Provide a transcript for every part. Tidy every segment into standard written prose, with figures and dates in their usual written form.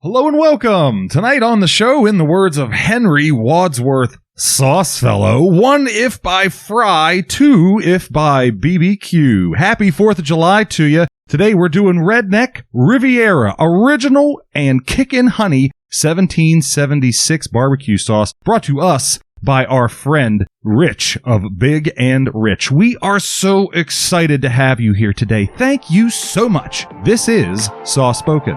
Hello and welcome. Tonight on the show, in the words of Henry Wadsworth Saucefellow, 1 if by fry, 2 if by BBQ. Happy 4th of July to you. Today we're doing Redneck Riviera Original and Kickin Honey 1776 barbecue sauce, brought to us by our friend Rich of Big and Rich. We are so excited to have you here today. Thank you so much. This is Sauce Spoken.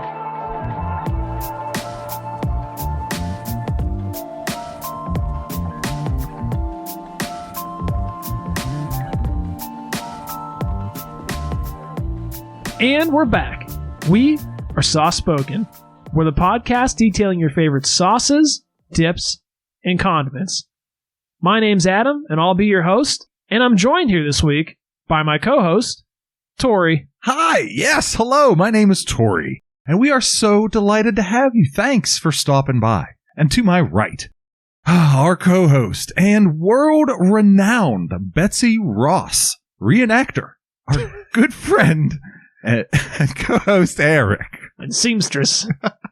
And we're back. We are Sauce Spoken. We're the podcast detailing your favorite sauces, dips, and condiments. My name's Adam, and I'll be your host. And I'm joined here this week by my co-host, Tori. Hi, yes, hello, my name is Tori, and we are so delighted to have you. Thanks for stopping by. And to my right, our co-host and world-renowned Betsy Ross, reenactor, our good friend, and co-host Eric. And seamstress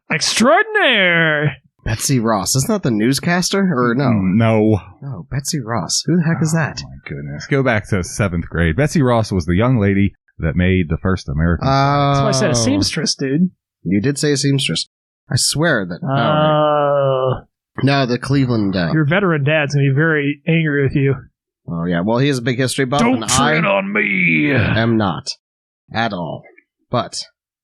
extraordinaire. Betsy Ross. Isn't that the newscaster? Or no? No. No, Betsy Ross. Who the heck is that? Oh, my goodness. Go back to 7th grade. Betsy Ross was the young lady that made the first American. That's why I said a seamstress, dude. You did say a seamstress. I swear that. No, the Cleveland. Your veteran dad's going to be very angry with you. Oh, yeah. Well, he has a big history buff. Don't tread on me. Am not. At all. But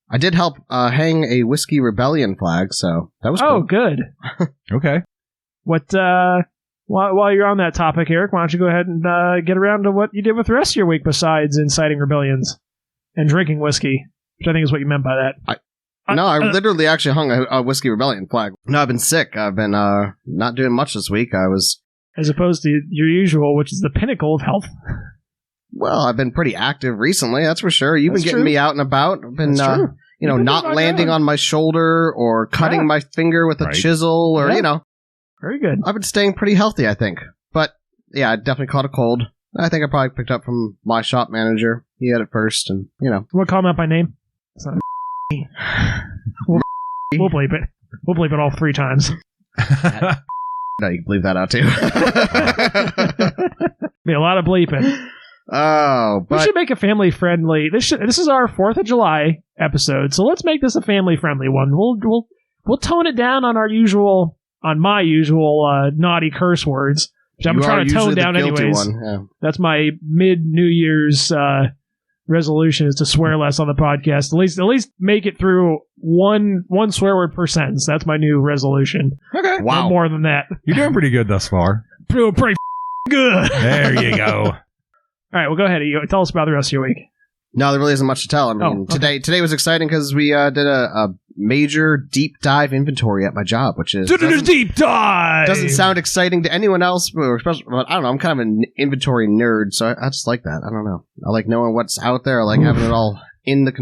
I did help hang a Whiskey Rebellion flag, so that was cool. Oh, good. Okay. What, while you're on that topic, Eric, why don't you go ahead and get around to what you did with the rest of your week besides inciting rebellions and drinking whiskey, which I think is what you meant by that. I literally actually hung a Whiskey Rebellion flag. No, I've been sick. I've been not doing much this week. I was... As opposed to your usual, which is the pinnacle of health. Well, I've been pretty active recently, that's for sure. You've been getting me out and about. I've been, not landing on my shoulder or cutting my finger with a chisel or, Very good. I've been staying pretty healthy, I think. But, yeah, I definitely caught a cold. I think I probably picked up from my shop manager. He had it first, and, You want to call him out by name? It's not we'll bleep it. We'll bleep it all 3 times. No, you can bleep that out, too. Be a lot of bleeping. Oh, but... We should make a family-friendly... This is our 4th of July episode, so let's make this a family-friendly one. We'll tone it down on my usual naughty curse words, which I'm trying to tone down anyways. Yeah. That's my mid-New Year's resolution, is to swear less on the podcast. At least make it through one swear word per sentence. That's my new resolution. Okay. Wow. No more than that. You're doing pretty good thus far. Pretty good. There you go. All right, well, go ahead. Tell us about the rest of your week. No, there really isn't much to tell. I mean, today was exciting because we did a major deep dive inventory at my job, which is... Deep dive! Doesn't sound exciting to anyone else, but I don't know. I'm kind of an inventory nerd, so I just like that. I don't know. I like knowing what's out there. I like having it all in the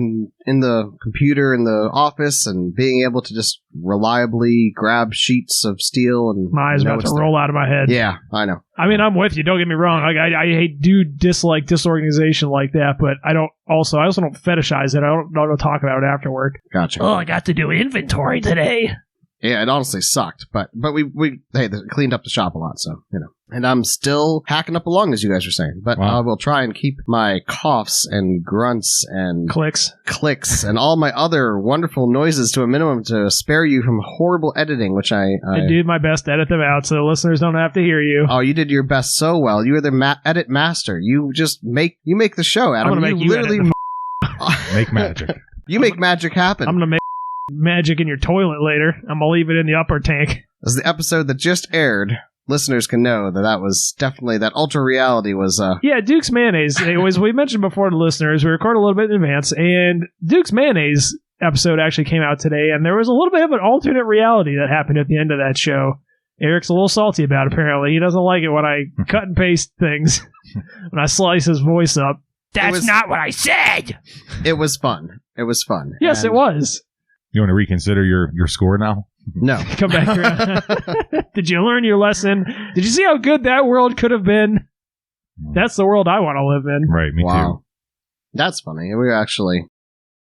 computer in the office and being able to just reliably grab sheets of steel and... My eyes about to roll out of my head. Yeah, I know. I mean, I'm with you. Don't get me wrong. I dislike disorganization like that, but I also don't fetishize it. I don't talk about it after work. Gotcha. Oh, I got to do inventory today. Yeah, it honestly sucked, but we they cleaned up the shop a lot, so And I'm still hacking up along, as you guys are saying, but I will try and keep my coughs and grunts and clicks and all my other wonderful noises to a minimum to spare you from horrible editing, which I did my best to edit them out, so the listeners don't have to hear you. Oh, you did your best so well. You are the edit master. You just make the show, Adam. I'm gonna make you literally make magic. You make magic happen. I'm gonna make magic in your toilet later. I'm gonna leave it in the upper tank. As the episode that just aired, listeners can know that was definitely, that ultra reality was Yeah, Duke's Mayonnaise. It was, we mentioned before to listeners, we recorded a little bit in advance, and Duke's Mayonnaise episode actually came out today, and there was a little bit of an alternate reality that happened at the end of that show. Eric's a little salty about it, apparently. He doesn't like it when I cut and paste things, when I slice his voice up. That's not what I said! It was fun. Yes, it was. You want to reconsider your score now? No. Come back around. Did you learn your lesson? Did you see how good that world could have been? That's the world I want to live in. Right, me too. That's funny. We were actually,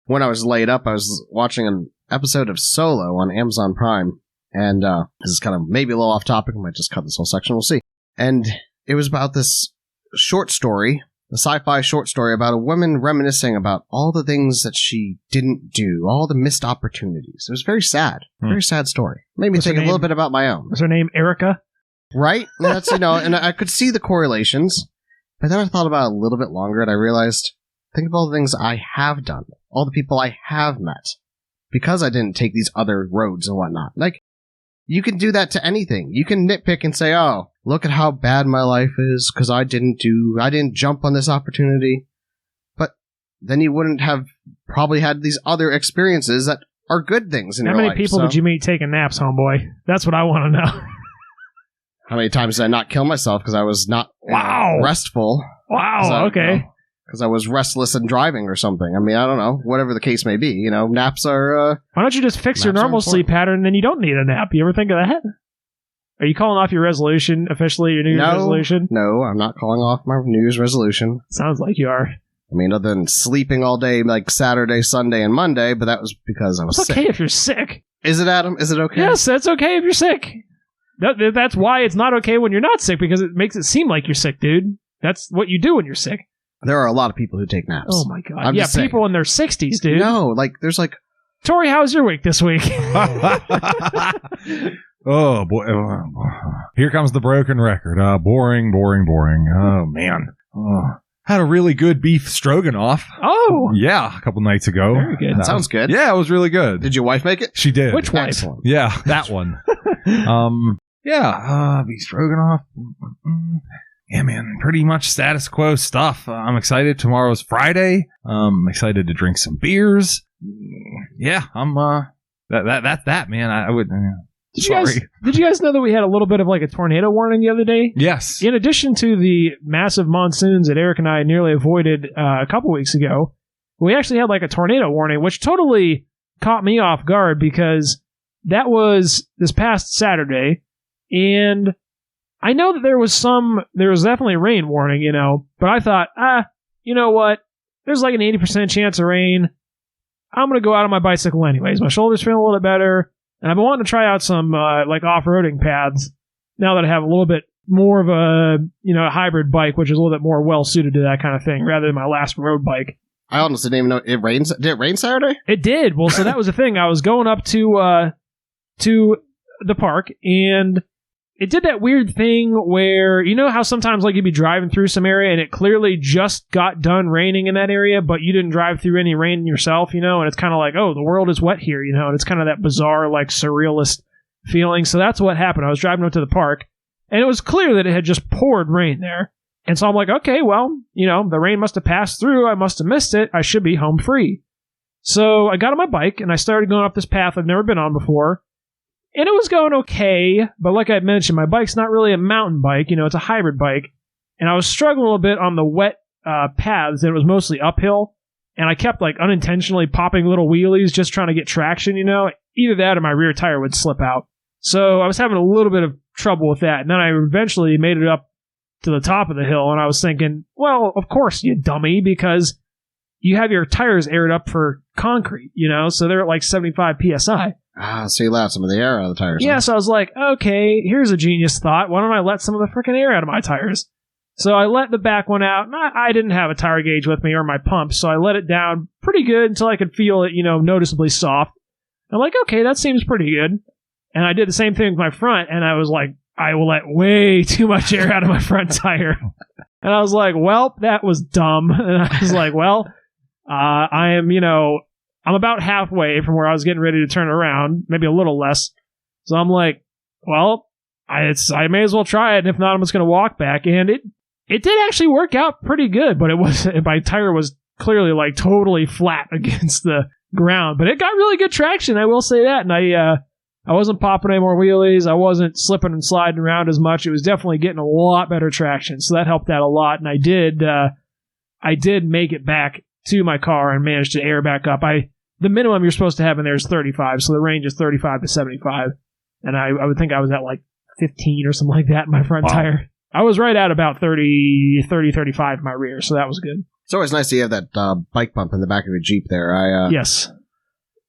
when I was laid up, I was watching an episode of Solo on Amazon Prime. And this is kind of maybe a little off topic. I might just cut this whole section. We'll see. And it was about this short story, a sci-fi short story about a woman reminiscing about all the things that she didn't do, all the missed opportunities. It was very sad. Very sad story. Made me think a little bit about my own. Was her name Erica? Right? That's, and I could see the correlations. But then I thought about it a little bit longer and I realized, think of all the things I have done, all the people I have met, because I didn't take these other roads and whatnot. Like, you can do that to anything. You can nitpick and say, oh, look at how bad my life is because I didn't jump on this opportunity. But then you wouldn't have probably had these other experiences that are good things in your life. How many people did you meet taking naps, homeboy? That's what I want to know. How many times did I not kill myself because I was not restful? Wow, okay. Because I was restless and driving or something. I mean, I don't know. Whatever the case may be. Naps are... Why don't you just fix your normal sleep pattern and then you don't need a nap? You ever think of that? Are you calling off your resolution officially, your New Year's resolution? No, I'm not calling off my New Year's resolution. Sounds like you are. I mean, other than sleeping all day like Saturday, Sunday, and Monday, but that was because I was sick. It's okay if you're sick. Is it, Adam? Is it okay? Yes, that's okay if you're sick. That's why it's not okay when you're not sick, because it makes it seem like you're sick, dude. That's what you do when you're sick. There are a lot of people who take naps. Oh my god. Yeah, people in their 60s, dude. No, there's Tori, how's your week this week? Oh boy. Here comes the broken record. Boring. Oh man. Had a really good beef stroganoff. Oh. Yeah, a couple nights ago. Very good. That sounds good. Yeah, it was really good. Did your wife make it? She did. Which wife? Excellent. Yeah, that one. Beef stroganoff. Yeah, man, pretty much status quo stuff. I'm excited. Tomorrow's Friday. I'm excited to drink some beers. Yeah, I'm that's that, man. I would. Did you guys know that we had a little bit of a tornado warning the other day? Yes. In addition to the massive monsoons that Eric and I nearly avoided a couple weeks ago, we actually had a tornado warning, which totally caught me off guard because that was this past Saturday, and I know that there was definitely rain warning, but I thought, you know what? There's an 80% chance of rain. I'm going to go out on my bicycle anyways. My shoulder's feeling a little bit better. And I've been wanting to try out some off-roading paths now that I have a little bit more of a hybrid bike, which is a little bit more well-suited to that kind of thing rather than my last road bike. I honestly didn't even know it rains. Did it rain Saturday? It did. Well, so that was the thing. I was going up to the park, and it did that weird thing where, how sometimes you'd be driving through some area and it clearly just got done raining in that area, but you didn't drive through any rain yourself, and it's kind of oh, the world is wet here, and it's kind of that bizarre, surrealist feeling. So that's what happened. I was driving up to the park, and it was clear that it had just poured rain there. And so I'm okay, well, the rain must have passed through. I must have missed it. I should be home free. So I got on my bike, and I started going up this path I've never been on before. And it was going okay, but like I mentioned, my bike's not really a mountain bike. It's a hybrid bike. And I was struggling a little bit on the wet paths, and it was mostly uphill. And I kept, unintentionally popping little wheelies just trying to get traction, Either that or my rear tire would slip out. So I was having a little bit of trouble with that. And then I eventually made it up to the top of the hill, and I was thinking, well, of course, you dummy, because you have your tires aired up for concrete, So they're at 75 PSI. So you let some of the air out of the tires. Yeah, so I was okay, here's a genius thought. Why don't I let some of the freaking air out of my tires? So I let the back one out, and I didn't have a tire gauge with me or my pump, so I let it down pretty good until I could feel it, noticeably soft. I'm okay, that seems pretty good. And I did the same thing with my front, and I was I will let way too much air out of my front tire. And I was well, that was dumb. And I was well, I am, I'm about halfway from where I was getting ready to turn around, maybe a little less. So I'm well, I may as well try it. And if not, I'm just going to walk back. And it did actually work out pretty good, but my tire was clearly totally flat against the ground. But it got really good traction, I will say that. And I wasn't popping any more wheelies. I wasn't slipping and sliding around as much. It was definitely getting a lot better traction. So that helped out a lot. And I did make it back to my car and managed to air back up. The minimum you're supposed to have in there is 35, so the range is 35 to 75. And I would think I was at 15 or something like that in my front tire. I was right at about 30, 35 in my rear, so that was good. It's always nice to have that bike pump in the back of your Jeep there. Yes.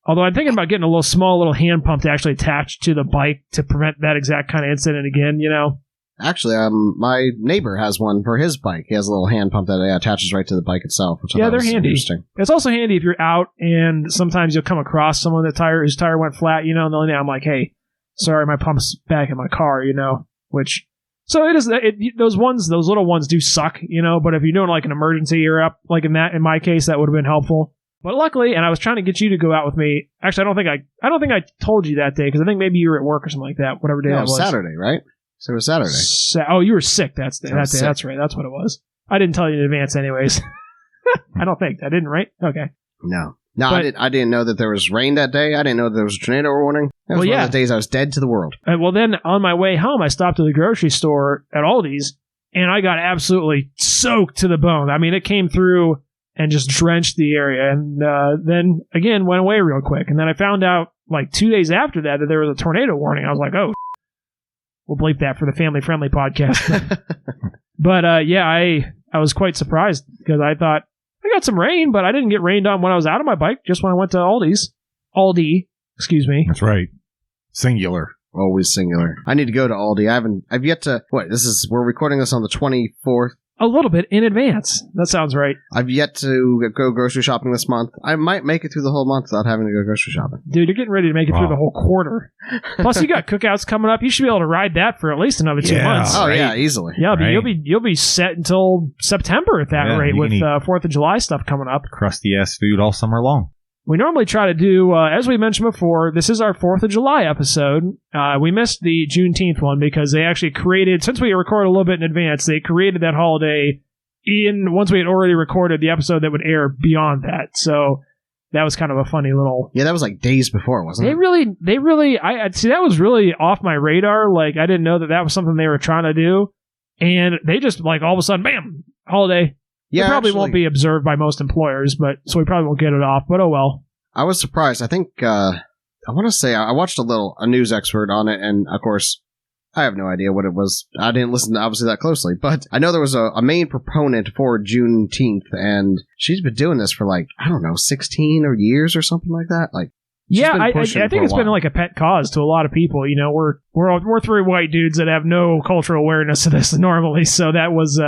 Although I'm thinking about getting a small little hand pump to actually attach to the bike to prevent that exact kind of incident again, Actually, my neighbor has one for his bike. He has a little hand pump that attaches right to the bike itself. Which they're handy. Interesting. It's also handy if you're out and sometimes you'll come across someone whose tire went flat, and the only day I'm like, hey, sorry, my pump's back in my car, which... So it is. Those little ones do suck, But if you're doing like an emergency, you're up. Like in my case, that would have been helpful. But luckily, and I was trying to get you to go out with me. Actually, I don't think I told you that day because I think maybe you were at work or something like that. Whatever day that was. Saturday, right? So it was Saturday. You were sick that day. That's right. That's what it was. I didn't tell you in advance, anyways. I don't think I didn't. Right? Okay. No, I didn't know that there was rain that day. I didn't know that there was a tornado warning. That was one of the days I was dead to the world. Well, then on my way home, I stopped at the grocery store at Aldi's, and I got absolutely soaked to the bone. I mean, it came through and just drenched the area, and then, again, went away real quick. And then I found out, like, 2 days after that there was a tornado warning. I was like, oh, we'll bleep that for the family-friendly podcast. But, I was quite surprised because I thought, I got some rain, but I didn't get rained on when I was out on my bike, just when I went to Aldi, excuse me. That's right. Singular. Always singular. I need to go to Aldi. I've yet to, we're recording this on the 24th. A little bit in advance. That sounds right. I've yet to go grocery shopping this month. I might make it through the whole month without having to go grocery shopping. Dude, you're getting ready to make it through the whole quarter. Plus, you got cookouts coming up. You should be able to ride that for at least another 2 months. Oh, right? Yeah, easily. Yeah, but you'll be set until September at that rate with 4th of July stuff coming up. Crusty-ass food all summer long. We normally try to do, as we mentioned before, this is our 4th of July episode. We missed the Juneteenth one because they actually created, since we recorded a little bit in advance, they created that holiday once we had already recorded the episode that would air beyond that. So that was kind of a funny little... Yeah, that was like days before, wasn't it? They really, that was really off my radar. Like, I didn't know that was something they were trying to do. And they just, like, all of a sudden, bam, holiday. Yeah, it probably won't be observed by most employers, so we probably won't get it off, but oh well. I was surprised. I think, I want to say, I watched a news expert on it, and of course, I have no idea what it was. I didn't listen, obviously, that closely, but I know there was a main proponent for Juneteenth, and she's been doing this for 16 or years or something like that. I think it's been like a pet cause to a lot of people. We're 3 white dudes that have no cultural awareness of this normally, so that was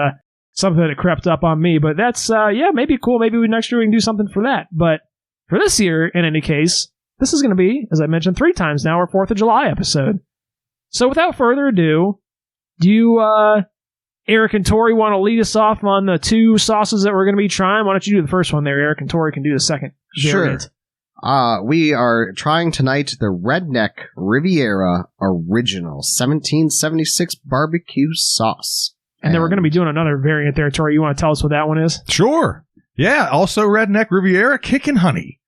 something that crept up on me. But that's maybe cool. Maybe next year we can do something for that. But for this year, in any case, this is going to be, as I mentioned 3 times now, our 4th of July episode. So without further ado, do you, Eric and Tori, want to lead us off on the 2 sauces that we're going to be trying? Why don't you do the first one there, Eric, and Tori can do the second. Sure. We are trying tonight the Redneck Riviera Original 1776 barbecue sauce. And then we're going to be doing another variant there, Tori. You want to tell us what that one is? Sure. Yeah, also Redneck Riviera Kickin Honey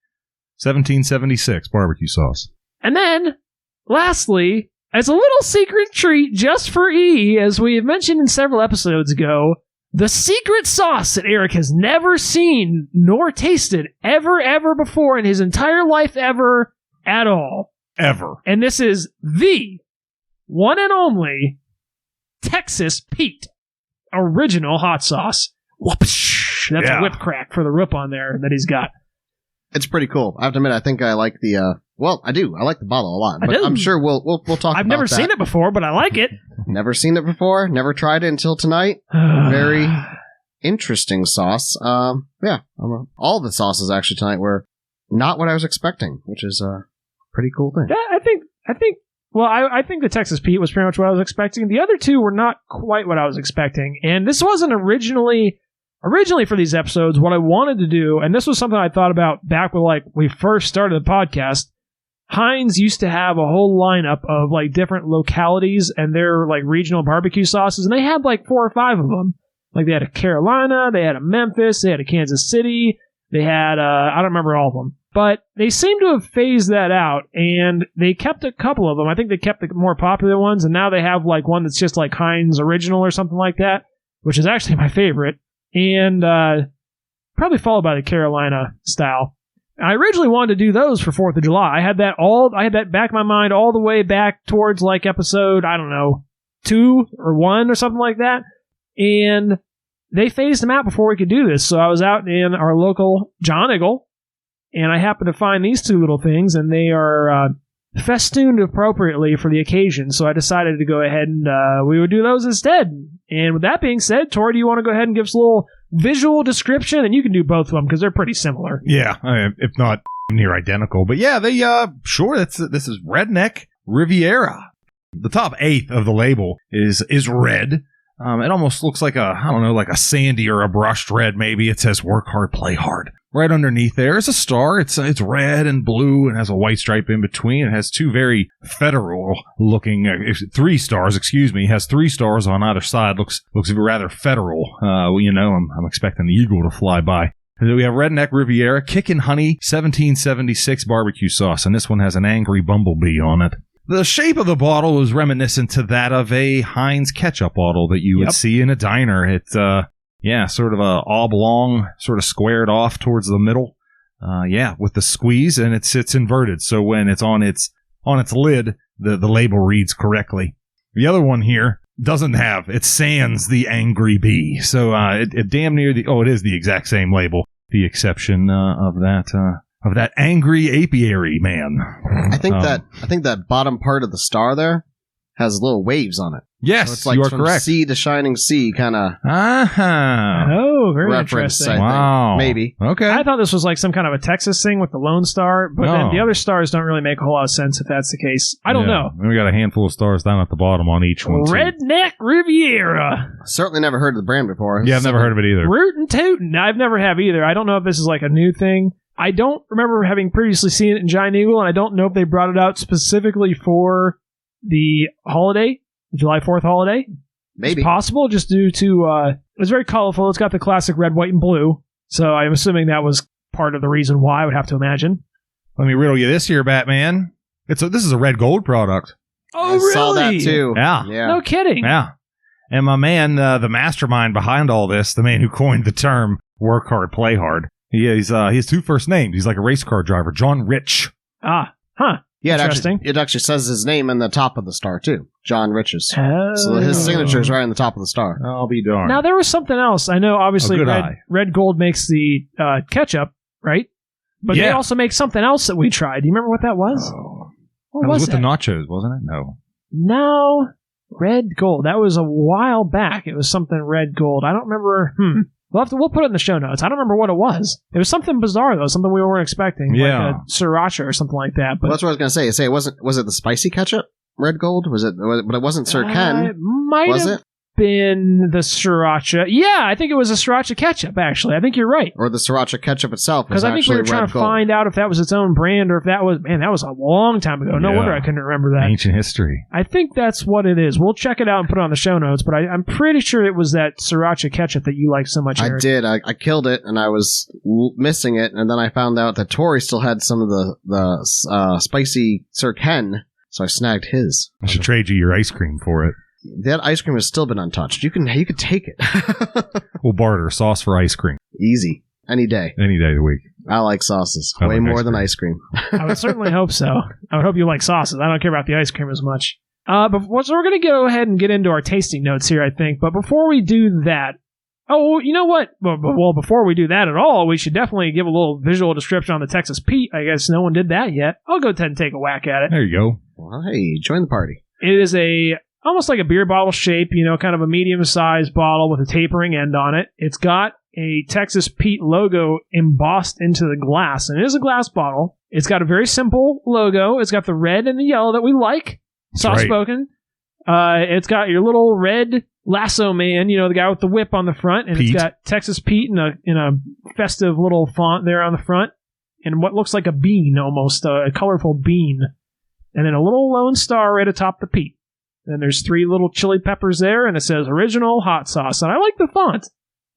1776 barbecue sauce. And then, lastly, as a little secret treat just for E, as we have mentioned in several episodes ago, the secret sauce that Eric has never seen nor tasted ever before in his entire life ever at all. Ever. And this is the one and only Texas Pete Original Hot Sauce. Whoopsh. That's a whip crack for the rip on there that he's got. It's pretty cool. I have to admit, I think I like the, I do. I like the bottle a lot. But I'm sure we'll talk about that. I've never seen it before, but I like it. Never seen it before. Never tried it until tonight. Very interesting sauce. All the sauces actually tonight were not what I was expecting, which is a pretty cool thing. Yeah, I think the Texas Pete was pretty much what I was expecting. The other 2 were not quite what I was expecting. And this wasn't originally for these episodes, what I wanted to do, and this was something I thought about back when we first started the podcast. Heinz used to have a whole lineup of different localities and their regional barbecue sauces, and they had 4 or 5 of them. They had a Carolina, they had a Memphis, they had a Kansas City, they had I don't remember all of them. But they seem to have phased that out, and they kept a couple of them. I think they kept the more popular ones, and now they have one that's just Heinz Original or something like that, which is actually my favorite. And probably followed by the Carolina style. I originally wanted to do those for 4th of July. I had that back in my mind all the way back towards episode, 2 or 1 or something like that. And they phased them out before we could do this. So I was out in our local John Eagle and I happened to find these two little things, and they are festooned appropriately for the occasion, so I decided to go ahead and we would do those instead. And with that being said, Tori, do you want to go ahead and give us a little visual description? And you can do both of them because they're pretty similar. Yeah, if not near identical. But yeah, they sure, this is Redneck Riviera. The top eighth of the label is red. It almost looks like like a sandy or a brushed red maybe. It says work hard, play hard. Right underneath there is a star. It's red and blue and has a white stripe in between. It has two very federal looking, 3 stars, excuse me. It has 3 stars on either side. Looks rather federal. I'm expecting the eagle to fly by. And then we have Redneck Riviera Kickin Honey 1776 barbecue sauce, and this one has an angry bumblebee on it. The shape of the bottle is reminiscent to that of a Heinz ketchup bottle that you would see in a diner. It's sort of a oblong, sort of squared off towards the middle. With the squeeze, and it's inverted, so when it's on its lid, the label reads correctly. The other one here doesn't have, it sans the angry bee, so it damn near it is the exact same label, the exception of that angry apiary man. I think that bottom part of the star there has little waves on it. Yes, so it's like you are from correct. sea to shining sea kind of Oh, very reference. interesting. Wow. Maybe. Okay. I thought this was like some kind of a Texas thing with the Lone Star, but then the other stars don't really make a whole lot of sense if that's the case. I don't know. And we got a handful of stars down at the bottom on each one, too. Redneck Riviera. Certainly never heard of the brand before. Yeah, I've never heard of it either. Rootin' tootin'. I never have either. I don't know if this is like a new thing. I don't remember having previously seen it in Giant Eagle, and I don't know if they brought it out specifically for the holiday, the July 4th holiday. Maybe. It's possible, just due to, it's very colorful. It's got the classic red, white, and blue. So I'm assuming that was part of the reason why, I would have to imagine. Let me riddle you this here, Batman. This is a red gold product. Oh, I really? saw that too. Yeah. No kidding. Yeah. And my man, the mastermind behind all this, the man who coined the term work hard, play hard, he has 2 first names. He's like a race car driver, John Rich. Ah, huh. Yeah, Interesting. it actually says his name in the top of the star, too. John Rich's. Oh. So his signature is right on the top of the star. I'll be darned. Now, there was something else. I know, obviously, Red Gold makes the ketchup, right? But they also make something else that we tried. Do you remember what that was? Oh. What that was with that? the nachos, wasn't it? No. Red Gold. That was a while back. It was something Red Gold. I don't remember. We'll put it in the show notes. I don't remember what it was. It was something bizarre, though. Something we weren't expecting. Yeah. Like a sriracha or something like that. But Well, that's what I was going to say. Was it the spicy ketchup? Red Gold? But it wasn't Sir Ken. It might Was have it? been the sriracha. Yeah, I think it was a sriracha ketchup, actually. I think you're right. Or the sriracha ketchup itself was Because I think we actually were trying Red to Gold. find out if that was its own brand or if that was... Man, that was a long time ago. No Yeah. wonder I couldn't remember that. Ancient history. I think that's what it is. We'll check it out and put it on the show notes, but I'm pretty sure it was that sriracha ketchup that you like so much, I Eric. did. I killed it, and I was missing it, and then I found out that Tori still had some of the spicy Sir Ken, so I snagged his. I should trade you your ice cream for it. That ice cream has still been untouched. You could take it. We'll barter sauce for ice cream Easy. Any day. any day of the week. I like sauces. I Way like more ice than cream. ice cream. I would certainly hope so. I would hope you like sauces. I don't care about the ice cream as much. So we're going to go ahead and get into our tasting notes here, I think. But before we do that, you know what? Well, before we do that at all, we should definitely give a little visual description on the Texas Pete. I guess no one did that yet. I'll go ahead and take a whack at it. There you go. Well, hey, join the party. It is almost like a beer bottle shape, kind of a medium-sized bottle with a tapering end on it. It's got a Texas Pete logo embossed into the glass, and it is a glass bottle. It's got a very simple logo. It's got the red and the yellow that we like, soft-spoken. It's got your little red lasso man, the guy with the whip on the front, and Pete. It's got Texas Pete in a festive little font there on the front, and what looks like a bean almost, a colorful bean, and then a little lone star right atop the Pete. Then there's 3 little chili peppers there, and it says original hot sauce. And I like the font.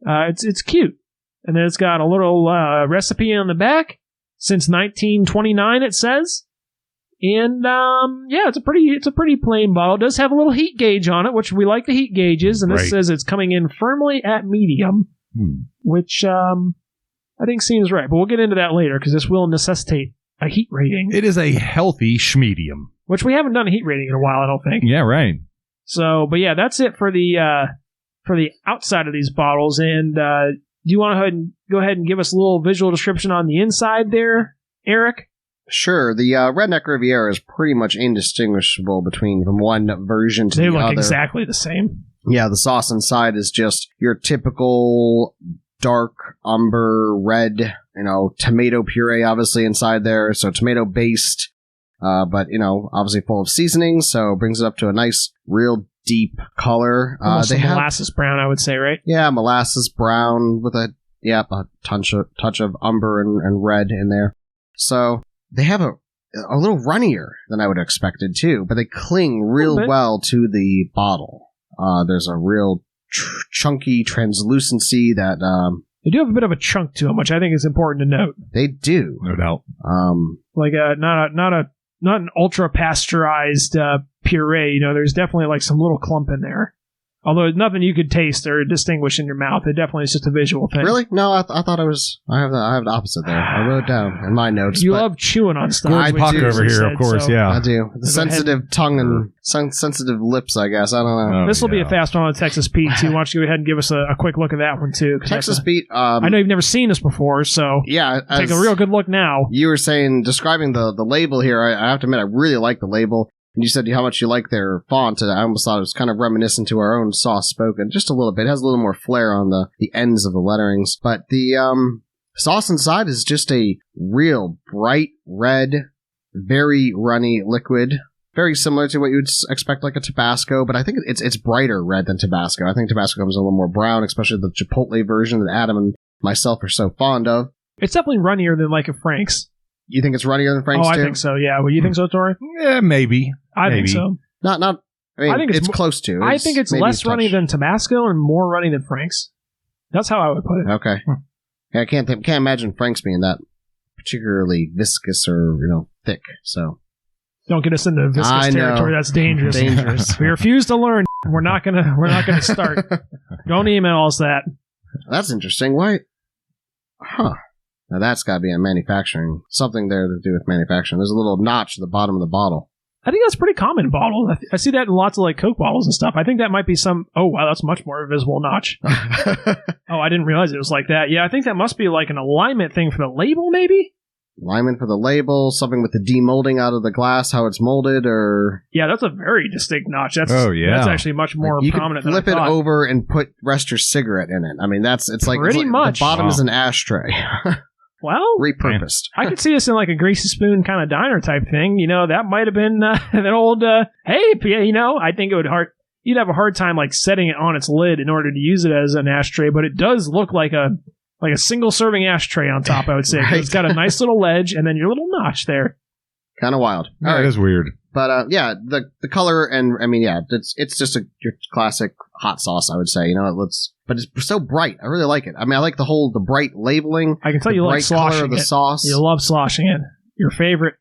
It's cute. And then it's got a little recipe on the back. Since 1929, it says. And it's a pretty plain bottle. It does have a little heat gauge on it, which we like the heat gauges. And this says it's coming in firmly at medium, which I think seems right. But we'll get into that later because this will necessitate a heat rating. It is a healthy schmedium. Which we haven't done a heat rating in a while, I don't think. Yeah, right. So, but yeah, that's it for the outside of these bottles. And Do you want to go ahead and give us a little visual description on the inside there, Eric? Sure. The Redneck Riviera is pretty much indistinguishable from one version to the other. They look exactly the same. Yeah, the sauce inside is just your typical dark umber red, tomato puree obviously inside there, so tomato based, but obviously full of seasonings, so it brings it up to a nice, real deep color. Almost molasses brown, I would say, right? Yeah, molasses brown with a touch of umber and red in there. So they have a little runnier than I would have expected too, but they cling real well to the bottle. There's a real chunky translucency that they do have a bit of a chunk to them, which I think is important to note. They do, no doubt. Like not an ultra pasteurized puree. There's definitely like some little clump in there. Although nothing you could taste or distinguish in your mouth. It definitely is just a visual thing. Really? No, I thought I have the opposite there. I wrote it down in my notes. You love chewing on stuff. I pocket over here, of course. Yeah, I do. The sensitive tongue and sensitive lips. I guess I don't know. This will be a fast one on Texas Pete too. Why don't you go ahead and give us a quick look at that one too? Texas Pete. I know you've never seen this before, so yeah, take a real good look now. You were describing the label here. I have to admit, I really like the label. And you said how much you like their font, and I almost thought it was kind of reminiscent to our own soft spoken, just a little bit. It has a little more flair on the ends of the letterings. But the sauce inside is just a real bright red, very runny liquid. Very similar to what you would expect like a Tabasco, but I think it's brighter red than Tabasco. I think Tabasco comes a little more brown, especially the Chipotle version that Adam and myself are so fond of. It's definitely runnier than like a Frank's. You think it's runnier than Frank's too? I think so, yeah. Well, you think so, Tori? Yeah, maybe. I think so. I think it's close to. I think it's less runny than Tabasco and more runny than Frank's. That's how I would put it. Okay. Yeah, I can't imagine Frank's being that particularly viscous or thick. So don't get us into viscous territory. That's dangerous. We refuse to learn. We're not gonna start. Don't email us that. That's interesting. Why? Huh. Now that's got to be a manufacturing, something there to do with manufacturing. There's a little notch at the bottom of the bottle. I think that's pretty common in bottles. I see that in lots of like Coke bottles and stuff. I think that might be oh wow, that's much more visible notch. Oh, I didn't realize it was like that. Yeah, I think that must be like an alignment thing for the label, maybe? Alignment for the label, something with the demolding out of the glass, how it's molded, or... Yeah, that's a very distinct notch. That's actually much more prominent than I thought. You could flip it over and rest your cigarette in it. I mean, it's like much. The bottom is an ashtray. Well, repurposed. I could see this in like a greasy spoon kind of diner type thing. That might have been an old, hey, I think you'd have a hard time like setting it on its lid in order to use it as an ashtray, but it does look like a single serving ashtray on top, I would say. Right. It's got a nice little ledge and then your little notch there. Kind of wild. Yeah, it is weird. But the color and it's just your classic hot sauce, I would say. But it's so bright. I really like it. I mean, I like the bright labeling. I can tell you like sloshing color of the sauce. You love sloshing it. Your favorite.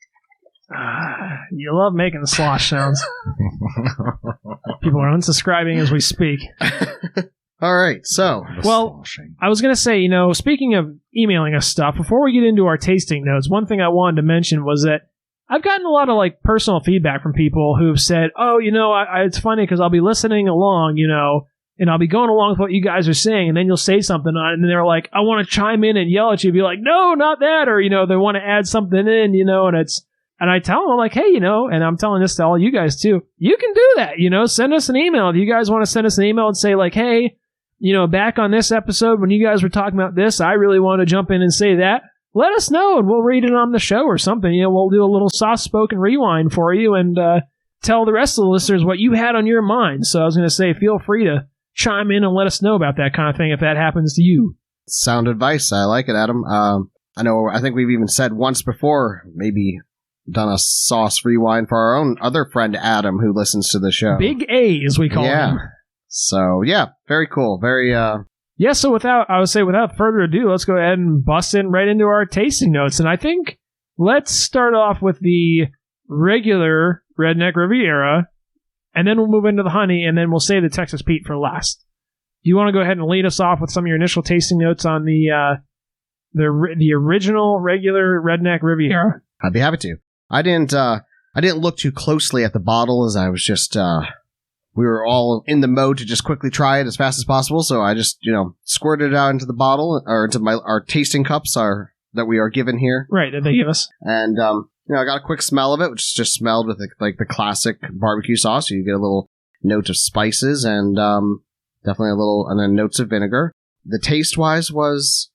You love making the slosh sounds. People are unsubscribing as we speak. All right, so... Well, I was going to say, speaking of emailing us stuff, before we get into our tasting notes, one thing I wanted to mention was that I've gotten a lot of like personal feedback from people who've said, oh, it's funny because I'll be listening along, and I'll be going along with what you guys are saying, and then you'll say something on it, and they're like, I want to chime in and yell at you, be like, no, not that, or, they want to add something in, and I tell them, I'm like, hey, and I'm telling this to all you guys too, you can do that, send us an email. If you guys want to send us an email and say like, hey, back on this episode when you guys were talking about this, I really want to jump in and say that. Let us know, and we'll read it on the show or something. We'll do a little soft-spoken rewind for you and tell the rest of the listeners what you had on your mind. So I was going to say, feel free to chime in and let us know about that kind of thing if that happens to you. Sound advice. I like it, Adam. I think we've even said once before, maybe done a sauce rewind for our own other friend, Adam, who listens to the show. Big A, as we call him. So, yeah, very cool. Very... Yeah, so without further ado, let's go ahead and bust in right into our tasting notes. And I think let's start off with the regular Redneck Riviera, and then we'll move into the honey, and then we'll save the Texas Pete for last. Do you want to go ahead and lead us off with some of your initial tasting notes on the original regular Redneck Riviera? I'd be happy to. I didn't look too closely at the bottle as I was just we were all in the mode to just quickly try it as fast as possible. So I just, squirted it out into the bottle or into our tasting cups that we are given here. Right, that they give us. And, I got a quick smell of it, which just smelled with the classic barbecue sauce. So you get a little note of spices and definitely and then notes of vinegar. The taste-wise was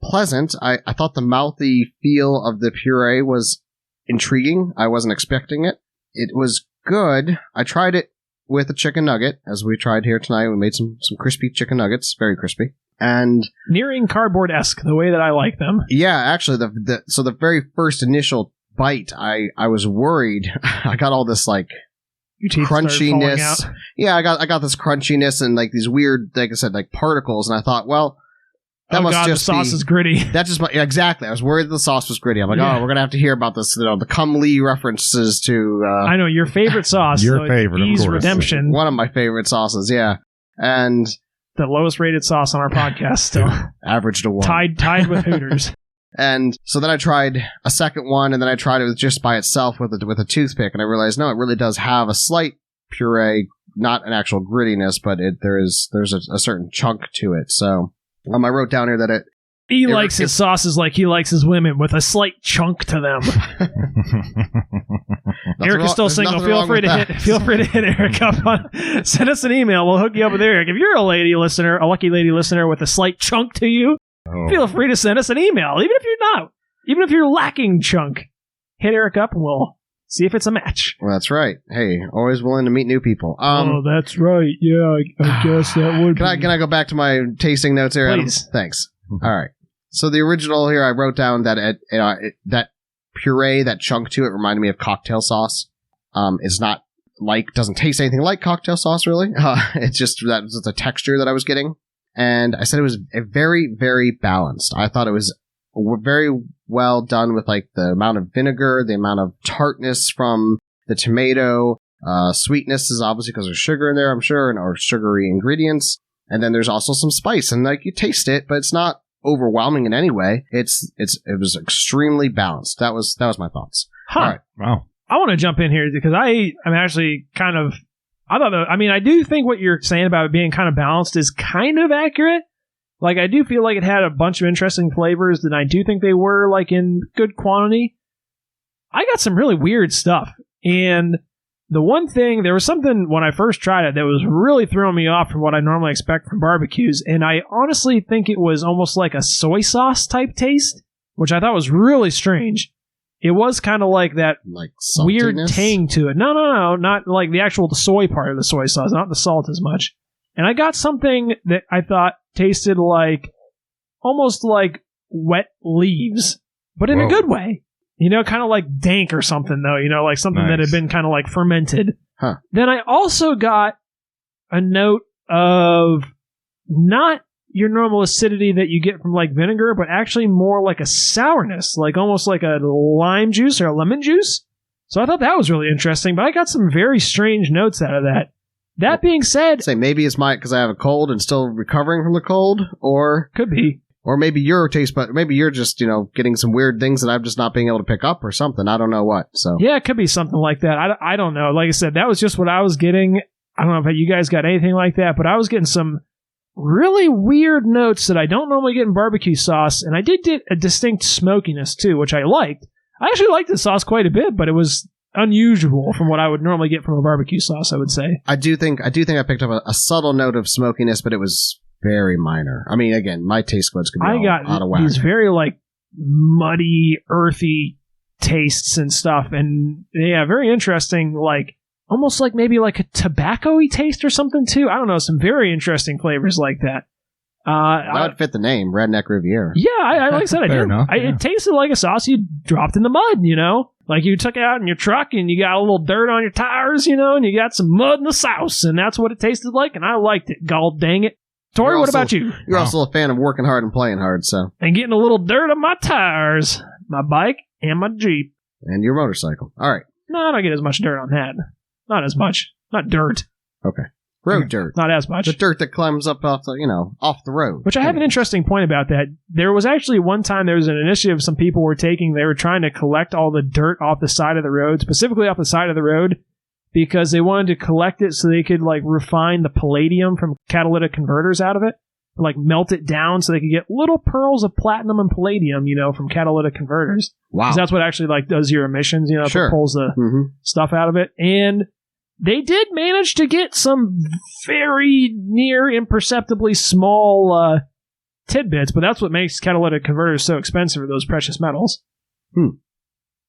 pleasant. I thought the mouthy feel of the puree was intriguing. I wasn't expecting it. It was good. I tried it with a chicken nugget, as we tried here tonight. We made some crispy chicken nuggets, very crispy. And nearing cardboard-esque, the way that I like them. Yeah, actually, the very first initial bite, I was worried. I got all this crunchiness. Yeah, I got this crunchiness and these weird, like I said, particles, and I thought, well, that must just the sauce is gritty. That just exactly. I was worried the sauce was gritty. I'm like, we're gonna have to hear about this. The Cum Lee references to. I know your favorite sauce. Your favorite, of course. Redemption. One of my favorite sauces. Yeah, and the lowest rated sauce on our podcast still. Averaged a 1. Tied with Hooters. And so then I tried a second one, and then I tried it just by itself with a toothpick, and I realized, no, it really does have a slight puree, not an actual grittiness, but there's a certain chunk to it. So I wrote down here that he likes his sauces like he likes his women, with a slight chunk to them. Eric is still single. Feel free to hit Eric up. Send us an email. We'll hook you up with Eric. If you're a lucky lady listener with a slight chunk to you, feel free to send us an email. Even if you're lacking chunk, hit Eric up and we'll see if it's a match. Well, that's right. Hey, always willing to meet new people. That's right. Yeah, I guess that would. Can I go back to my tasting notes here, Adam? Please. Thanks. All right. So the original here, I wrote down that that puree, that chunk to it, reminded me of cocktail sauce. It's not doesn't taste anything like cocktail sauce, really. It's just that was the texture that I was getting. And I said it was very, very balanced. I thought it was very well done with the amount of vinegar, the amount of tartness from the tomato. Sweetness is obviously because there's sugar in there, I'm sure, or sugary ingredients. And then there's also some spice, and you taste it, but it's not overwhelming in any way. It was extremely balanced. That was my thoughts. Huh. All right. Wow. I want to jump in here because I'm actually kind of. I do think what you're saying about it being kind of balanced is kind of accurate. I do feel like it had a bunch of interesting flavors, and I do think they were in good quantity. I got some really weird stuff, and the one thing, there was something when I first tried it that was really throwing me off from what I normally expect from barbecues, and I honestly think it was almost like a soy sauce type taste, which I thought was really strange. It was kind of like that weird tang to it. No, not like the soy part of the soy sauce, not the salt as much. And I got something that I thought tasted almost like wet leaves, but in a good way. Kind of like dank or something, though. Something that had been kind of fermented. Huh. Then I also got a note of not your normal acidity that you get from vinegar, but actually more like a sourness, almost like a lime juice or a lemon juice. So I thought that was really interesting, but I got some very strange notes out of that. That being said, maybe it's because I have a cold and still recovering from the cold, or could be. Or maybe your taste, but maybe you're just, getting some weird things that I'm just not being able to pick up or something. I don't know what. So yeah, it could be something like that. I don't know. Like I said, that was just what I was getting. I don't know if you guys got anything like that, but I was getting some really weird notes that I don't normally get in barbecue sauce, and I did get a distinct smokiness too, which I liked. I actually liked the sauce quite a bit, but it was unusual from what I would normally get from a barbecue sauce, I would say. I do think I picked up a subtle note of smokiness, but it was very minor. I mean, again, my taste buds could be out of whack. These very muddy, earthy tastes and stuff, and yeah, very interesting. Almost maybe a tobacco-y taste or something too. I don't know, some very interesting flavors like that. That would fit the name, Redneck Riviera. Yeah, like I said, I did. It tasted like a sauce you dropped in the mud, you took it out in your truck and you got a little dirt on your tires, and you got some mud in the sauce, and that's what it tasted like, and I liked it. God dang it. Tori, what about you? You're also a fan of working hard and playing hard, so. And getting a little dirt on my tires, my bike, and my Jeep. And your motorcycle. All right. No, I don't get as much dirt on that. Not as much. Not dirt. Okay. Road dirt. Not as much. The dirt that climbs up off the road. Which I have an interesting point about that. There was actually one time there was an initiative some people were taking. They were trying to collect all the dirt off the side of the road, specifically off the side of the road, because they wanted to collect it so they could like refine the palladium from catalytic converters out of it, like melt it down so they could get little pearls of platinum and palladium, from catalytic converters. Wow. Because that's what actually like does your emissions, Sure. pulls the stuff out of it. And they did manage to get some very near imperceptibly small tidbits, but that's what makes catalytic converters so expensive for those precious metals.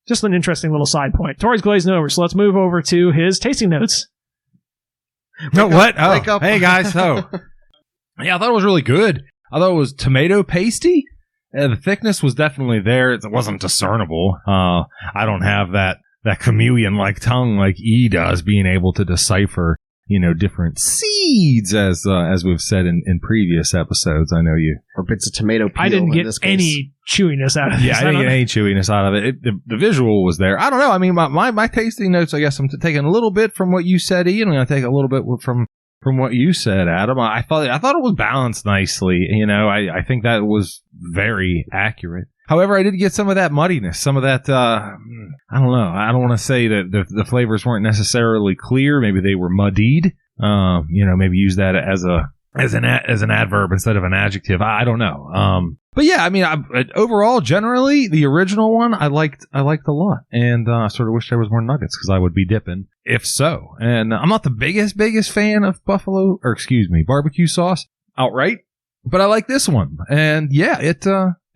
Just an interesting little side point. Tori's glazing over, so let's move over to his tasting notes. No, what? Oh, hey guys. Oh, yeah, I thought it was really good. I thought it was tomato pasty. The thickness was definitely there. It wasn't discernible. I don't have that chameleon-like tongue like E does, being able to decipher, different seeds, as we've said in previous episodes. I know you. Or bits of tomato peel. I didn't get any chewiness out of this. Yeah, I didn't get any chewiness out of it. The visual was there. I don't know. I mean, my tasting notes, I guess I'm taking a little bit from what you said, Ian. I'm going to take a little bit from what you said, Adam. I thought it was balanced nicely. I think that was very accurate. However, I did get some of that muddiness, some of that, I don't know. I don't want to say that the flavors weren't necessarily clear. Maybe they were muddied. Maybe use that as an adverb instead of an adjective. I don't know. But yeah, I mean, overall, generally, the original one I liked a lot, and I sort of wish there was more nuggets because I would be dipping if so. And I'm not the biggest fan of barbecue sauce outright, but I like this one, and yeah,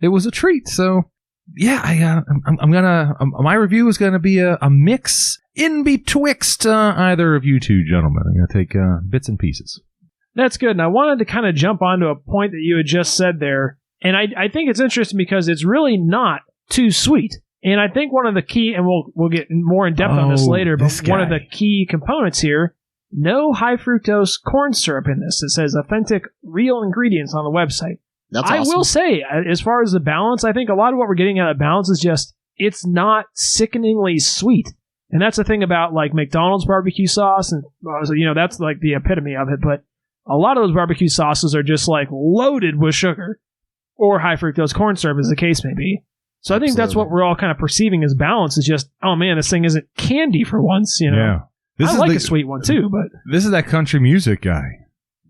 it was a treat. So yeah, my review is gonna be a mix in betwixt either of you two gentlemen. I'm gonna take bits and pieces. That's good. And I wanted to kind of jump onto a point that you had just said there. And I think it's interesting because it's really not too sweet. And I think one of the key, and we'll get more in depth on this later, but one of the key components here, no high fructose corn syrup in this. It says authentic, real ingredients on the website. That's awesome. I will say, as far as the balance, I think a lot of what we're getting out of balance is just, it's not sickeningly sweet. And that's the thing about like McDonald's barbecue sauce, and that's like the epitome of it. But a lot of those barbecue sauces are just like loaded with sugar or high fructose corn syrup, as the case may be. So I think that's what we're all kind of perceiving as balance, is just, oh man, this thing isn't candy for once, Yeah. I like a sweet one too, but this is that country music guy.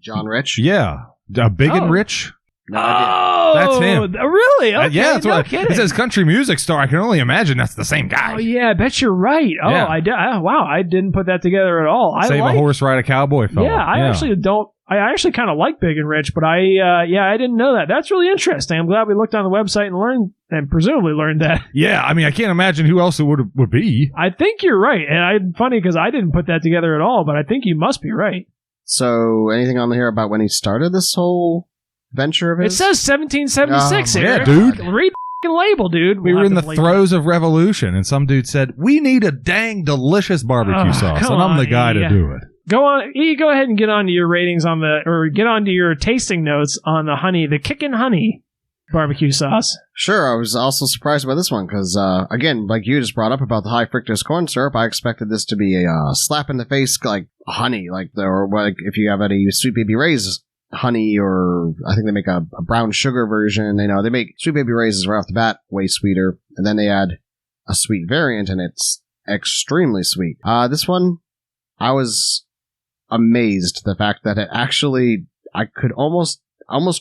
John Rich? Yeah. Big and Rich? No idea. That's him. Really? Okay, yeah, that's what it says. Country music star. I can only imagine that's the same guy. Oh yeah, I bet you're right. Oh, yeah. Wow, I didn't put that together at all. Save a horse, ride a cowboy fella. Yeah, I actually kind of like Big and Rich, but I didn't know that. That's really interesting. I'm glad we looked on the website and learned, and presumably learned that. Yeah, I mean, I can't imagine who else it would be. I think you're right, and funny because I didn't put that together at all, but I think you must be right. So, anything on here about when he started this whole venture of his? It says 1776 here. Yeah, dude. Read the label, dude. We were in the throes of revolution, and some dude said, "We need a dang delicious barbecue sauce," and I'm the guy to do it. Go on, go ahead and get onto your ratings get onto your tasting notes on the Kickin honey barbecue sauce. Sure, I was also surprised by this one because, again, like you just brought up about the high fructose corn syrup, I expected this to be a slap in the face, like honey, or if you have any Sweet Baby Ray's honey, or I think they make a brown sugar version. They make Sweet Baby Ray's right off the bat way sweeter, and then they add a sweet variant, and it's extremely sweet. This one, I was amazed the fact that it actually, I could almost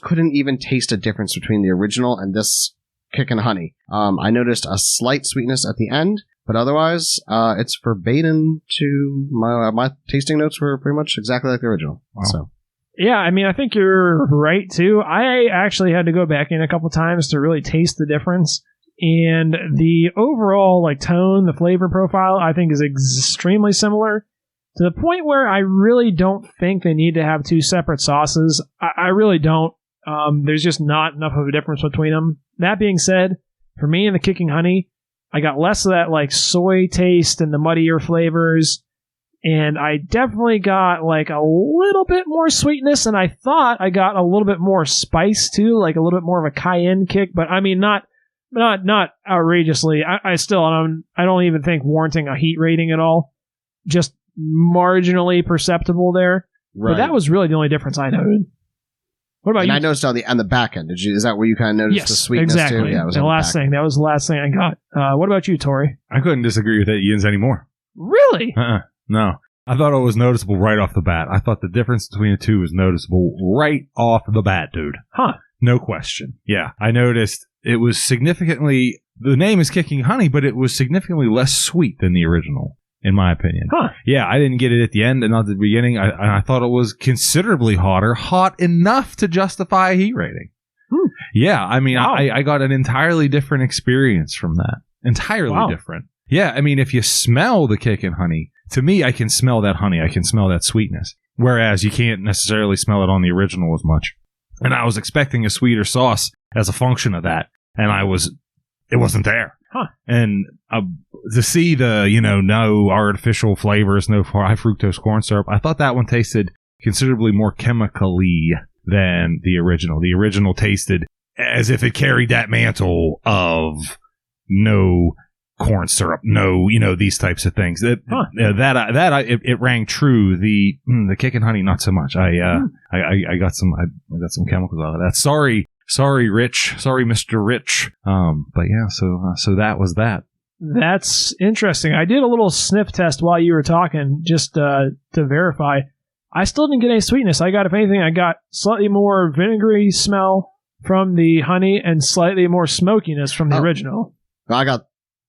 couldn't even taste a difference between the original and this Kickin honey. I noticed a slight sweetness at the end, but otherwise, it's verbatim to my tasting notes were pretty much exactly like the original. Wow. So. Yeah, I mean, I think you're right too. I actually had to go back in a couple times to really taste the difference, and the overall tone, the flavor profile, I think is extremely similar. To the point where I really don't think they need to have two separate sauces. I really don't. There's just not enough of a difference between them. That being said, for me and the Kickin honey, I got less of that soy taste and the muddier flavors. And I definitely got a little bit more sweetness, and I thought I got a little bit more spice too, a little bit more of a cayenne kick. But I mean, not outrageously. I don't even think warranting a heat rating at all. Just marginally perceptible there. Right. But that was really the only difference I noted. What about you? I noticed on the back end. Is that where you kind of noticed the sweetness exactly. too? Yeah, That was the last thing I got. What about you, Tori? I couldn't disagree with that Ian's anymore. Really? No. I thought it was noticeable right off the bat. I thought the difference between the two was noticeable right off the bat, dude. Huh. No question. Yeah. I noticed it was significantly, the name is Kickin Honey, but it was significantly less sweet than the original, in my opinion. Huh. Yeah, I didn't get it at the end and not at the beginning. I thought it was considerably hotter, hot enough to justify a heat rating. Yeah, I mean, wow. I got an entirely different experience from that. Entirely different. Yeah, I mean, if you smell the Kickin Honey, to me, I can smell that honey. I can smell that sweetness. Whereas you can't necessarily smell it on the original as much. And I was expecting a sweeter sauce as a function of that. And it wasn't there. Huh. And to see the, no artificial flavors, no high fructose corn syrup, I thought that one tasted considerably more chemically than the original. The original tasted as if it carried that mantle of no corn syrup, no, these types of things. It rang true. The Kickin Honey, not so much. I got some chemicals out of that. Sorry, Rich. Sorry, Mr. Rich. But yeah, so that was that. That's interesting. I did a little sniff test while you were talking, just to verify. I still didn't get any sweetness. I got slightly more vinegary smell from the honey and slightly more smokiness from the original. I got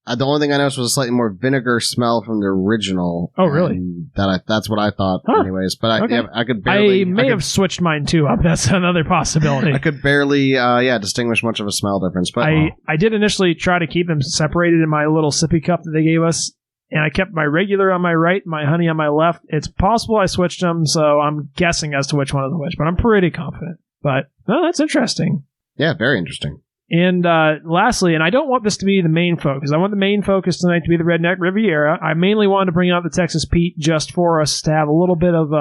the only thing I noticed was a slightly more vinegar smell from the original. Oh, really? That's what I thought, anyways. But I could barely. I may have switched mine too up. That's another possibility. I could barely, distinguish much of a smell difference. But I did initially try to keep them separated in my little sippy cup that they gave us, and I kept my regular on my right, my honey on my left. It's possible I switched them, so I'm guessing as to which one is which, but I'm pretty confident. But no, that's interesting. Yeah, very interesting. And lastly, and I don't want this to be the main focus. I want the main focus tonight to be the Redneck Riviera. I mainly wanted to bring out the Texas Pete just for us to have a little bit of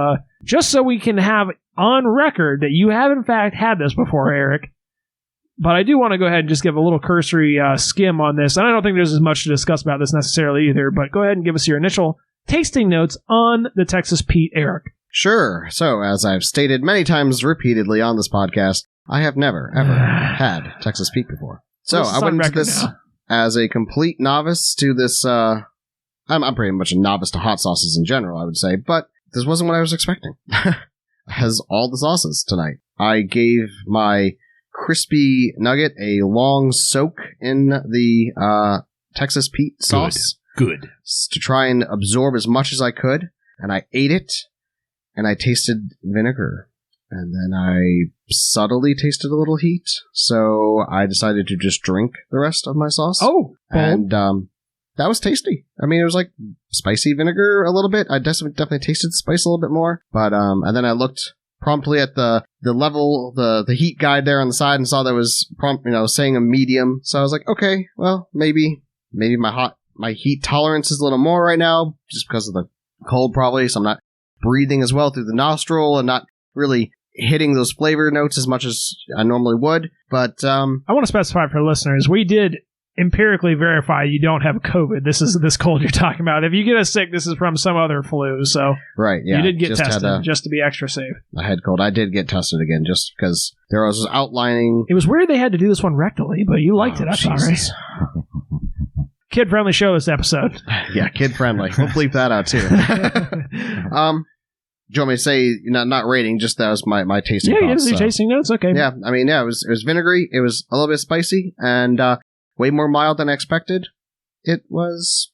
just so we can have on record that you have in fact had this before, Eric. But I do want to go ahead and just give a little cursory skim on this. And I don't think there's as much to discuss about this necessarily either, but go ahead and give us your initial tasting notes on the Texas Pete, Eric. Sure. So, as I've stated many times repeatedly on this podcast, I have never, ever had Texas Pete before. So I went into this as a complete novice to this. I'm pretty much a novice to hot sauces in general, I would say, but this wasn't what I was expecting. As all the sauces tonight. I gave my crispy nugget a long soak in the Texas Pete sauce. Good. To try and absorb as much as I could. And I ate it, and I tasted vinegar. And then I subtly tasted a little heat, so I decided to just drink the rest of my sauce. Oh! And that was tasty. I mean, it was like spicy vinegar a little bit. I definitely tasted the spice a little bit more. But and then I looked promptly at the level, the heat guide there on the side, and saw that was saying a medium. So I was like, okay, well, maybe my heat tolerance is a little more right now, just because of the cold probably, so I'm not breathing as well through the nostril and not really hitting those flavor notes as much as I normally would. But I want to specify for listeners, we did empirically verify you don't have COVID. This is this cold you're talking about. If you get a sick, this is from some other flu. So right, yeah, you did get tested just to be extra safe. A head cold. I did get tested again just because there was outlining. It was weird they had to do this one rectally, but you liked it. That's all right. Kid-friendly show this episode. Yeah, kid-friendly. We'll bleep that out too. Do you want me to say, not rating, just that was my tasting notes? Yeah, you have tasting notes? Okay. Yeah, I mean, it was vinegary, it was a little bit spicy, and way more mild than I expected. It was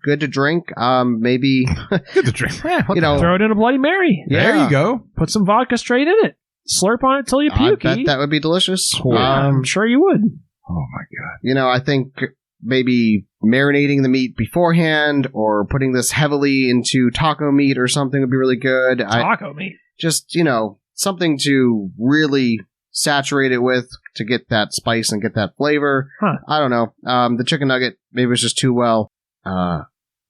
good to drink, maybe... Good to drink. Yeah, throw it in a Bloody Mary. Yeah. There you go. Put some vodka straight in it. Slurp on it till you puke. That would be delicious. I'm sure you would. Oh, my God. I think maybe marinating the meat beforehand or putting this heavily into taco meat or something would be really good. Taco meat? Just, something to really saturate it with to get that spice and get that flavor. Huh. I don't know. The chicken nugget maybe was just too well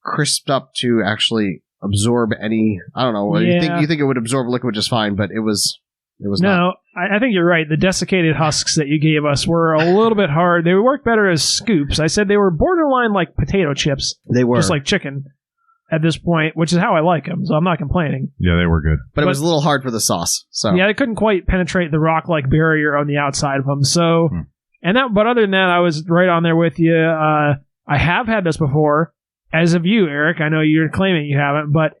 crisped up to actually absorb any... I don't know. Yeah. You think it would absorb liquid just fine, but it was not. No, I think you're right. The desiccated husks that you gave us were a little bit hard. They would work better as scoops. I said they were borderline like potato chips. They were. Just like chicken at this point, which is how I like them, so I'm not complaining. Yeah, they were good. But it was a little hard for the sauce. So yeah, they couldn't quite penetrate the rock-like barrier on the outside of them. So, but other than that, I was right on there with you. I have had this before. As of you, Eric, I know you're claiming you haven't, but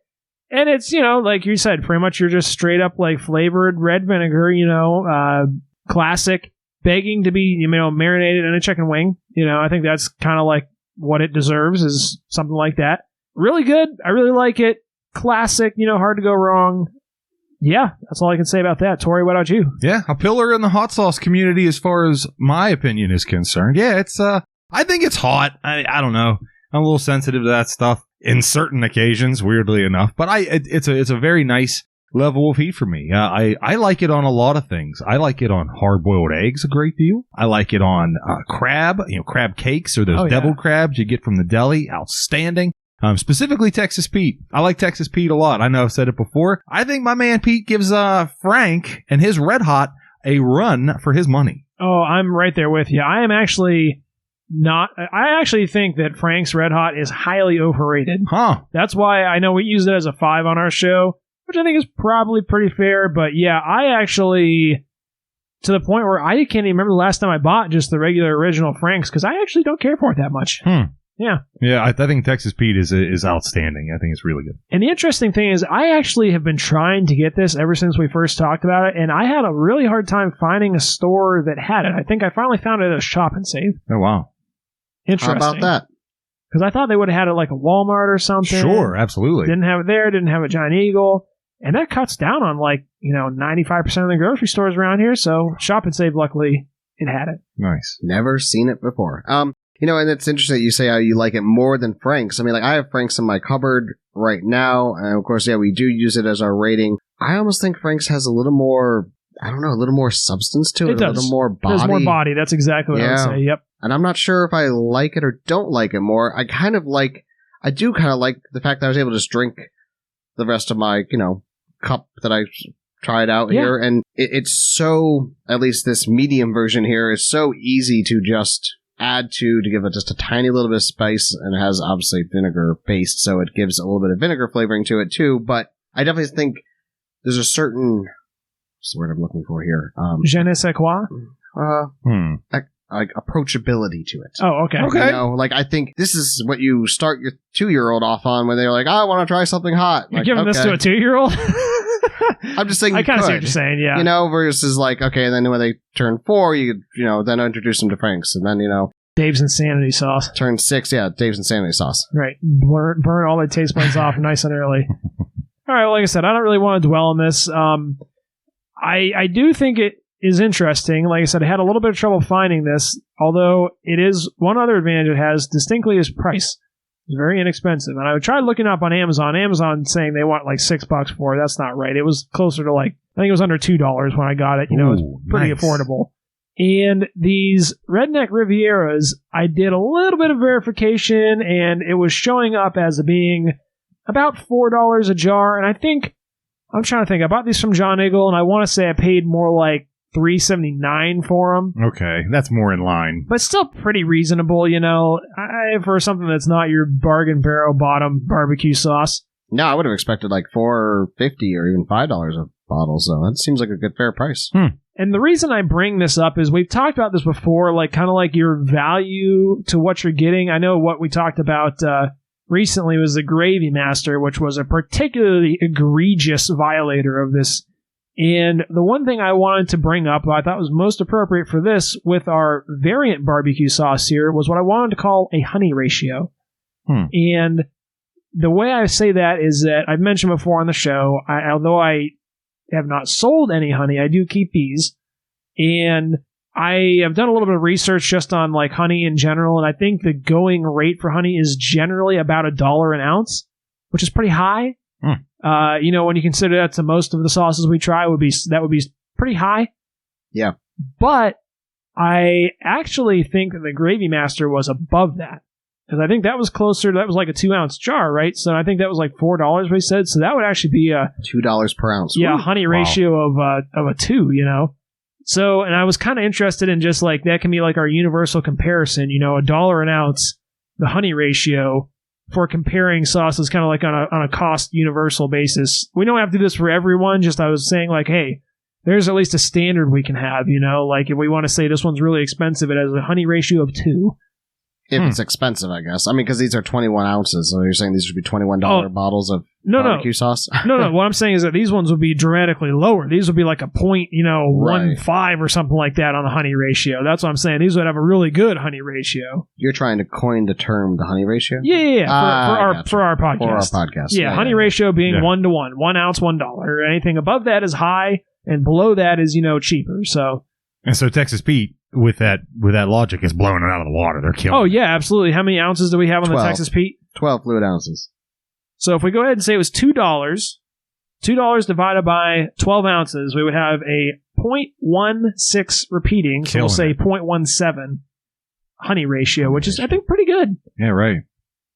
And it's, like you said, pretty much you're just straight up like flavored red vinegar, classic, begging to be, marinated in a chicken wing. I think that's kind of like what it deserves, is something like that. Really good. I really like it. Classic, hard to go wrong. Yeah, that's all I can say about that. Tori, what about you? Yeah, a pillar in the hot sauce community as far as my opinion is concerned. Yeah, it's I think it's hot. I don't know. I'm a little sensitive to that stuff in certain occasions, weirdly enough. But it's a very nice level of heat for me. I like it on a lot of things. I like it on hard-boiled eggs a great deal. I like it on crab, crab cakes or those deviled crabs you get from the deli. Outstanding. Specifically Texas Pete. I like Texas Pete a lot. I know I've said it before. I think my man Pete gives Frank and his Red Hot a run for his money. Oh, I'm right there with you. I actually think that Frank's Red Hot is highly overrated. Huh. That's why I know we use it as a 5 on our show, which I think is probably pretty fair. But yeah, I actually, to the point where I can't even remember the last time I bought just the regular original Frank's, because I actually don't care for it that much. Yeah. Yeah, I think Texas Pete is outstanding. I think it's really good. And the interesting thing is, I actually have been trying to get this ever since we first talked about it, and I had a really hard time finding a store that had it. I think I finally found it at a Shop and Save. Oh, wow. Interesting. How about that? Because I thought they would have had it like a Walmart or something. Sure, absolutely. Didn't have it there, didn't have a Giant Eagle. And that cuts down on 95% of the grocery stores around here, so Shop and Save, luckily, it had it. Nice. Never seen it before. And it's interesting that you say how you like it more than Frank's. I mean, I have Frank's in my cupboard right now, and of course, we do use it as our rating. I almost think Frank's has a little more, a little more substance to it. It does. A little more body. There's more body. That's exactly what I would say. Yep. And I'm not sure if I like it or don't like it more. I do kind of like the fact that I was able to just drink the rest of my, cup that I tried out here. And it's so, at least this medium version here is so easy to just add to give it just a tiny little bit of spice, and it has obviously vinegar based, so it gives a little bit of vinegar flavoring to it too. But I definitely think there's a certain, what's the word I'm looking for here? Je ne sais quoi? Like approachability to it. Oh, okay. I think this is what you start your 2-year-old off on when they're like, I want to try something hot. You're giving this to a 2-year-old? I'm just saying I kind of see what you're saying, yeah. Versus and then when they turn 4, you then introduce them to Frank's, and then, Dave's Insanity Sauce. Turn 6, Dave's Insanity Sauce. Right. Burn all the taste buds off nice and early. All right, well, like I said, I don't really want to dwell on this. I do think it is interesting. Like I said, I had a little bit of trouble finding this, although it is one other advantage it has distinctly is price. It's very inexpensive. And I tried looking up on Amazon. Amazon saying they want like $6 for it. That's not right. It was closer to I think it was under $2 when I got it. It's pretty affordable. And these Redneck Rivieras, I did a little bit of verification, and it was showing up as being about $4 a jar. And I'm trying to think. I bought these from John Eagle, and I want to say I paid more like $3.79 for them. Okay, that's more in line, but still pretty reasonable, for something that's not your bargain barrel bottom barbecue sauce. No, I would have expected like $4.50 or even $5 a bottle. So that seems like a good fair price. And the reason I bring this up is we've talked about this before, kind of like your value to what you're getting. I know what we talked about recently was the Gravy Master, which was a particularly egregious violator of this. And the one thing I wanted to bring up, I thought was most appropriate for this with our variant barbecue sauce here, was what I wanted to call a honey ratio. And the way I say that is that I've mentioned before on the show, although I have not sold any honey, I do keep bees. And I have done a little bit of research just on honey in general, and I think the going rate for honey is generally about $1 an ounce, which is pretty high. When you consider that to most of the sauces we try, that would be pretty high. Yeah. But I actually think that the Gravy Master was above that. Because I think that was that was like a 2-ounce jar, right? So I think that was like $4, we said. So that would actually be a $2 per ounce. Yeah, honey ratio of a 2, So, and I was kind of interested in just that can be like our universal comparison, $1 an ounce, the honey ratio for comparing sauces kind of like on a cost universal basis. We don't have to do this for everyone, just I was saying hey, there's at least a standard we can have, if we want to say this one's really expensive, it has a honey ratio of 2. If it's expensive, I guess. I mean, because these are 21 ounces, so you're saying these should be $21 bottles of barbecue sauce. No. What I'm saying is that these ones would be dramatically lower. These would be like a point, 1.5 or something like that on the honey ratio. That's what I'm saying. These would have a really good honey ratio. You're trying to coin the term the honey ratio? Yeah. For our podcast. For our podcast. Yeah, honey ratio being 1-to-1, 1 ounce, $1. Anything above that is high, and below that is cheaper. So. And so Texas Pete, with that logic, is blowing it out of the water. They're killing. Oh yeah, absolutely. How many ounces do we have on 12. the Texas Pete? 12 fluid ounces. So if we go ahead and say it was $2, $2 divided by 12 ounces, we would have a 0.16 repeating. So we'll say 0.17 honey ratio, which is I think pretty good. Yeah, right.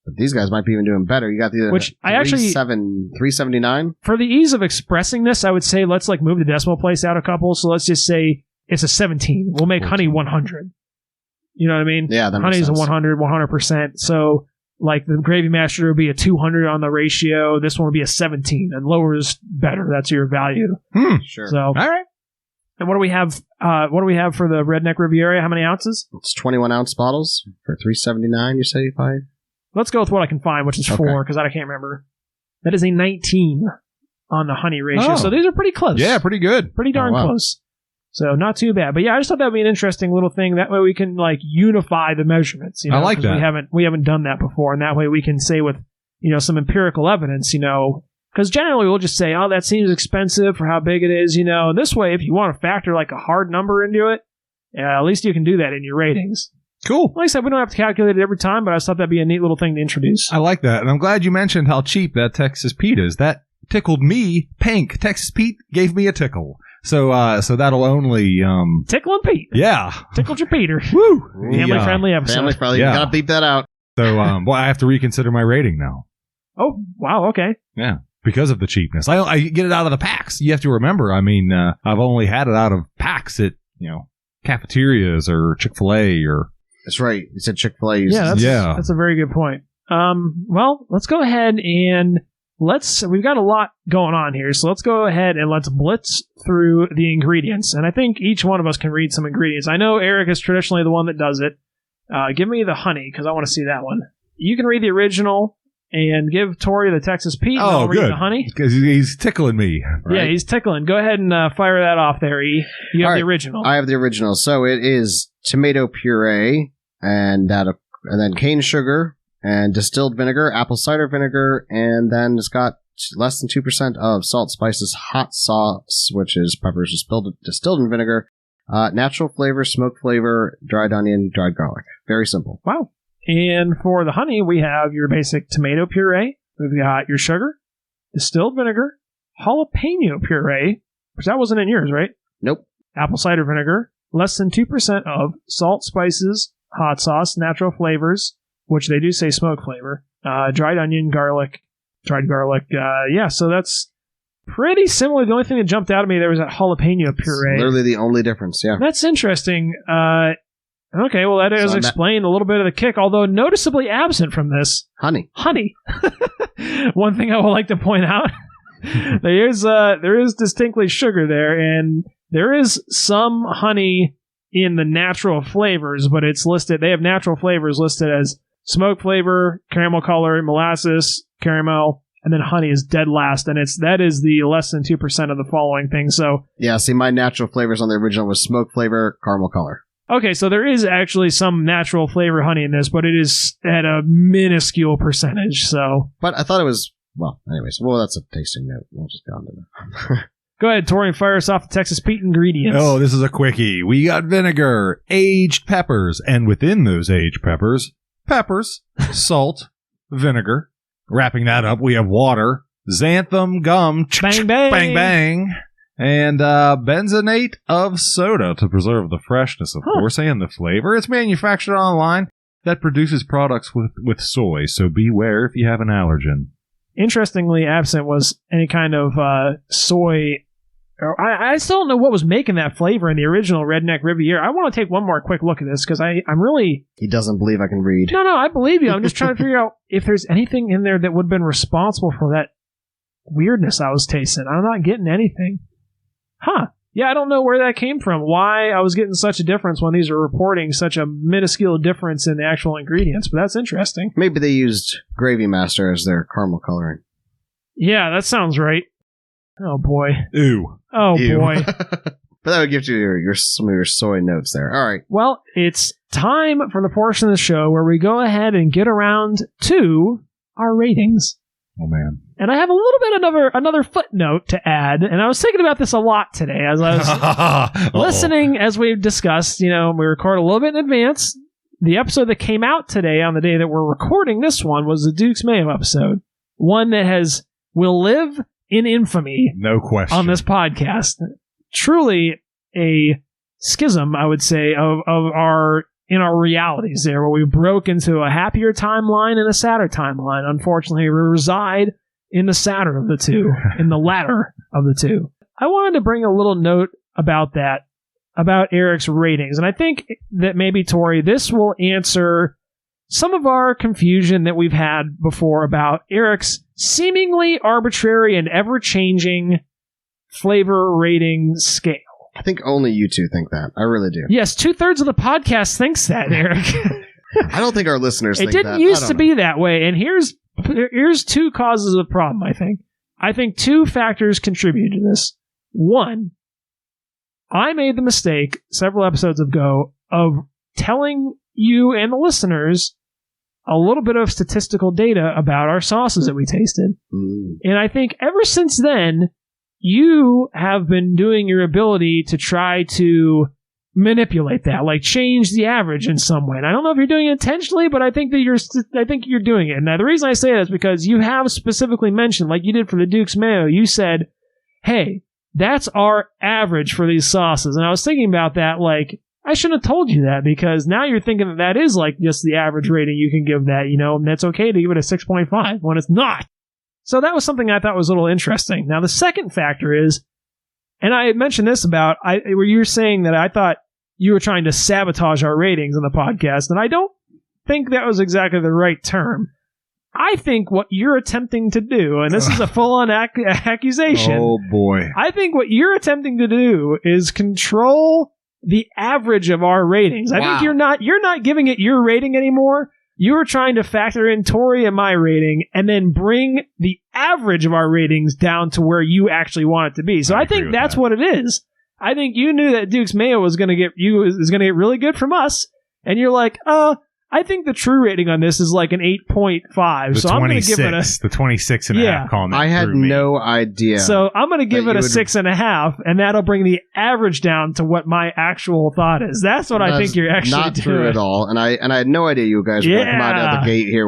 But these guys might be even doing better. You got the 379. For the ease of expressing this, I would say let's move the decimal place out a couple. So let's just say it's a 17. We'll make 14. Honey 100. You know what I mean? Yeah, that honey's makes sense. A 100%. So the Gravy Master would be a 200 on the ratio. This one would be a 17, and lower is better. That's your value. Sure. So all right. And what do we have? What do we have for the Redneck Riviera? How many ounces? It's 21 ounce bottles for $3.79. You say you buy? Let's go with what I can find, which is 4, because I can't remember. That is a 19 on the honey ratio. So these are pretty close. Yeah, pretty good. Pretty darn close. So not too bad. But yeah, I just thought that would be an interesting little thing. That way we can unify the measurements. I like that. We haven't done that before, and that way we can say with some empirical evidence. Because generally we'll just say, oh, that seems expensive for how big it is. This way, if you want to factor a hard number into it, at least you can do that in your ratings. Cool. Like I said, we don't have to calculate it every time, but I just thought that'd be a neat little thing to introduce. I like that, and I'm glad you mentioned how cheap that Texas Pete is. That tickled me pink. Texas Pete gave me a tickle. So that'll only Tickle and Pete. Yeah. Tickled your Peter. Woo! Family-friendly episode. Family-friendly. Yeah. You gotta beep that out. So I have to reconsider my rating now. Oh, wow, okay. Yeah. Because of the cheapness. I get it out of the packs. You have to remember, I've only had it out of packs at, cafeterias or Chick-fil-A or... That's right. You said Chick-fil-A. That's a very good point. Well, let's go ahead and we've got a lot going on here, so let's go ahead and let's blitz through the ingredients. And I think each one of us can read some ingredients. I know Eric is traditionally the one that does it. Give me the honey, because I want to see that one. You can read the original and give Tori the Texas Pete, and I'll read the honey. Because he's tickling me. Right? Yeah, he's tickling. Go ahead and fire that off there, E. You have the original. I have the original. So it is tomato puree and then cane sugar and distilled vinegar, apple cider vinegar, and then it's got less than 2% of salt, spices, hot sauce, which is peppers distilled in vinegar, natural flavor, smoke flavor, dried onion, dried garlic. Very simple. Wow. And for the honey, we have your basic tomato puree. We've got your sugar, distilled vinegar, jalapeno puree, which that wasn't in yours, right? Nope. Apple cider vinegar, less than 2% of salt, spices, hot sauce, natural flavors, which they do say smoke flavor, dried onion, dried garlic. So that's pretty similar. The only thing that jumped out at me there was that jalapeno puree. It's literally the only difference, yeah. That's interesting. Okay, well, that does explain a little bit of the kick, although noticeably absent from this. Honey. One thing I would like to point out, there is distinctly sugar there, and there is some honey in the natural flavors, but it's listed, they have natural flavors listed as smoke flavor, caramel color, molasses, caramel, and then honey is dead last, and that is the less than 2% of the following things. So yeah, see, my natural flavors on the original was smoke flavor, caramel color. Okay, so there is actually some natural flavor honey in this, but it is at a minuscule percentage. So, but I thought it was anyways. Well, that's a tasting note. We'll just go on to that. Go ahead, Tori, and fire us off the Texas Pete ingredients. Oh, this is a quickie. We got vinegar, aged peppers, and within those aged peppers, salt, vinegar. Wrapping that up, we have water, xanthan gum, bang, bang, bang, bang, and benzenate of soda to preserve the freshness, of course, and the flavor. It's manufactured on a line that produces products with soy, so beware if you have an allergen. Interestingly, absent was any kind of soy. I still don't know what was making that flavor in the original Redneck Riviera. I want to take one more quick look at this because I'm really... He doesn't believe I can read. No, I believe you. I'm just trying to figure out if there's anything in there that would have been responsible for that weirdness I was tasting. I'm not getting anything. Huh. Yeah, I don't know where that came from. Why I was getting such a difference when these are reporting such a minuscule difference in the actual ingredients, but that's interesting. Maybe they used Gravy Master as their caramel coloring. Yeah, that sounds right. Oh, boy. Ew. Oh, Ew. boy. But that would give you some of your soy notes there. All right. Well, it's time for the portion of the show where we go ahead and get around to our ratings. Oh, man. And I have a little bit another footnote to add, and I was thinking about this a lot today as I was listening, as we've discussed. We record a little bit in advance. The episode that came out today on the day that we're recording this one was the Duke's Mayo episode. One that will live in infamy. No question. On this podcast. Truly a schism, I would say, of our realities there, where we broke into a happier timeline and a sadder timeline. Unfortunately, we reside in the sadder of the two, in the latter of the two. I wanted to bring a little note about that, about Eric's ratings, and I think that maybe, Tori, this will answer some of our confusion that we've had before about Eric's seemingly arbitrary and ever-changing flavor rating scale. I think only you two think that. I really do. Yes, 2/3 of the podcast thinks that, Eric. I don't think our listeners think that. It didn't used to be that way, and here's two causes of the problem, I think. I think two factors contribute to this. One, I made the mistake several episodes ago of telling you and the listeners a little bit of statistical data about our sauces that we tasted. And I think ever since then, you have been doing your ability to try to manipulate that, like change the average in some way. And I don't know if you're doing it intentionally, but I think you're doing it. Now, the reason I say that is because you have specifically mentioned, like you did for the Duke's Mayo, you said, hey, that's our average for these sauces. And I was thinking about that, like, I shouldn't have told you that, because now you're thinking that is like just the average rating you can give that, and that's okay to give it a 6.5 when it's not. So that was something I thought was a little interesting. Now, the second factor is, and I had mentioned this about, where you were saying that I thought you were trying to sabotage our ratings on the podcast, and I don't think that was exactly the right term. I think what you're attempting to do, and this is a full-on accusation. Oh, boy. I think what you're attempting to do is control the average of our ratings. I think you're not giving it your rating anymore. You were trying to factor in Tori and my rating and then bring the average of our ratings down to where you actually want it to be. So I think that's what it is. I think you knew that Duke's Mayo was going to get really good from us, and you're like, I think the true rating on this is like an 8.5. So I'm going to give it the 26 and a half column. I had no idea. So I'm going to give it a 6.5, and that'll bring the average down to what my actual thought is. That's what I think you're actually not doing. true at all. And I had no idea you guys were going to come out of the gate here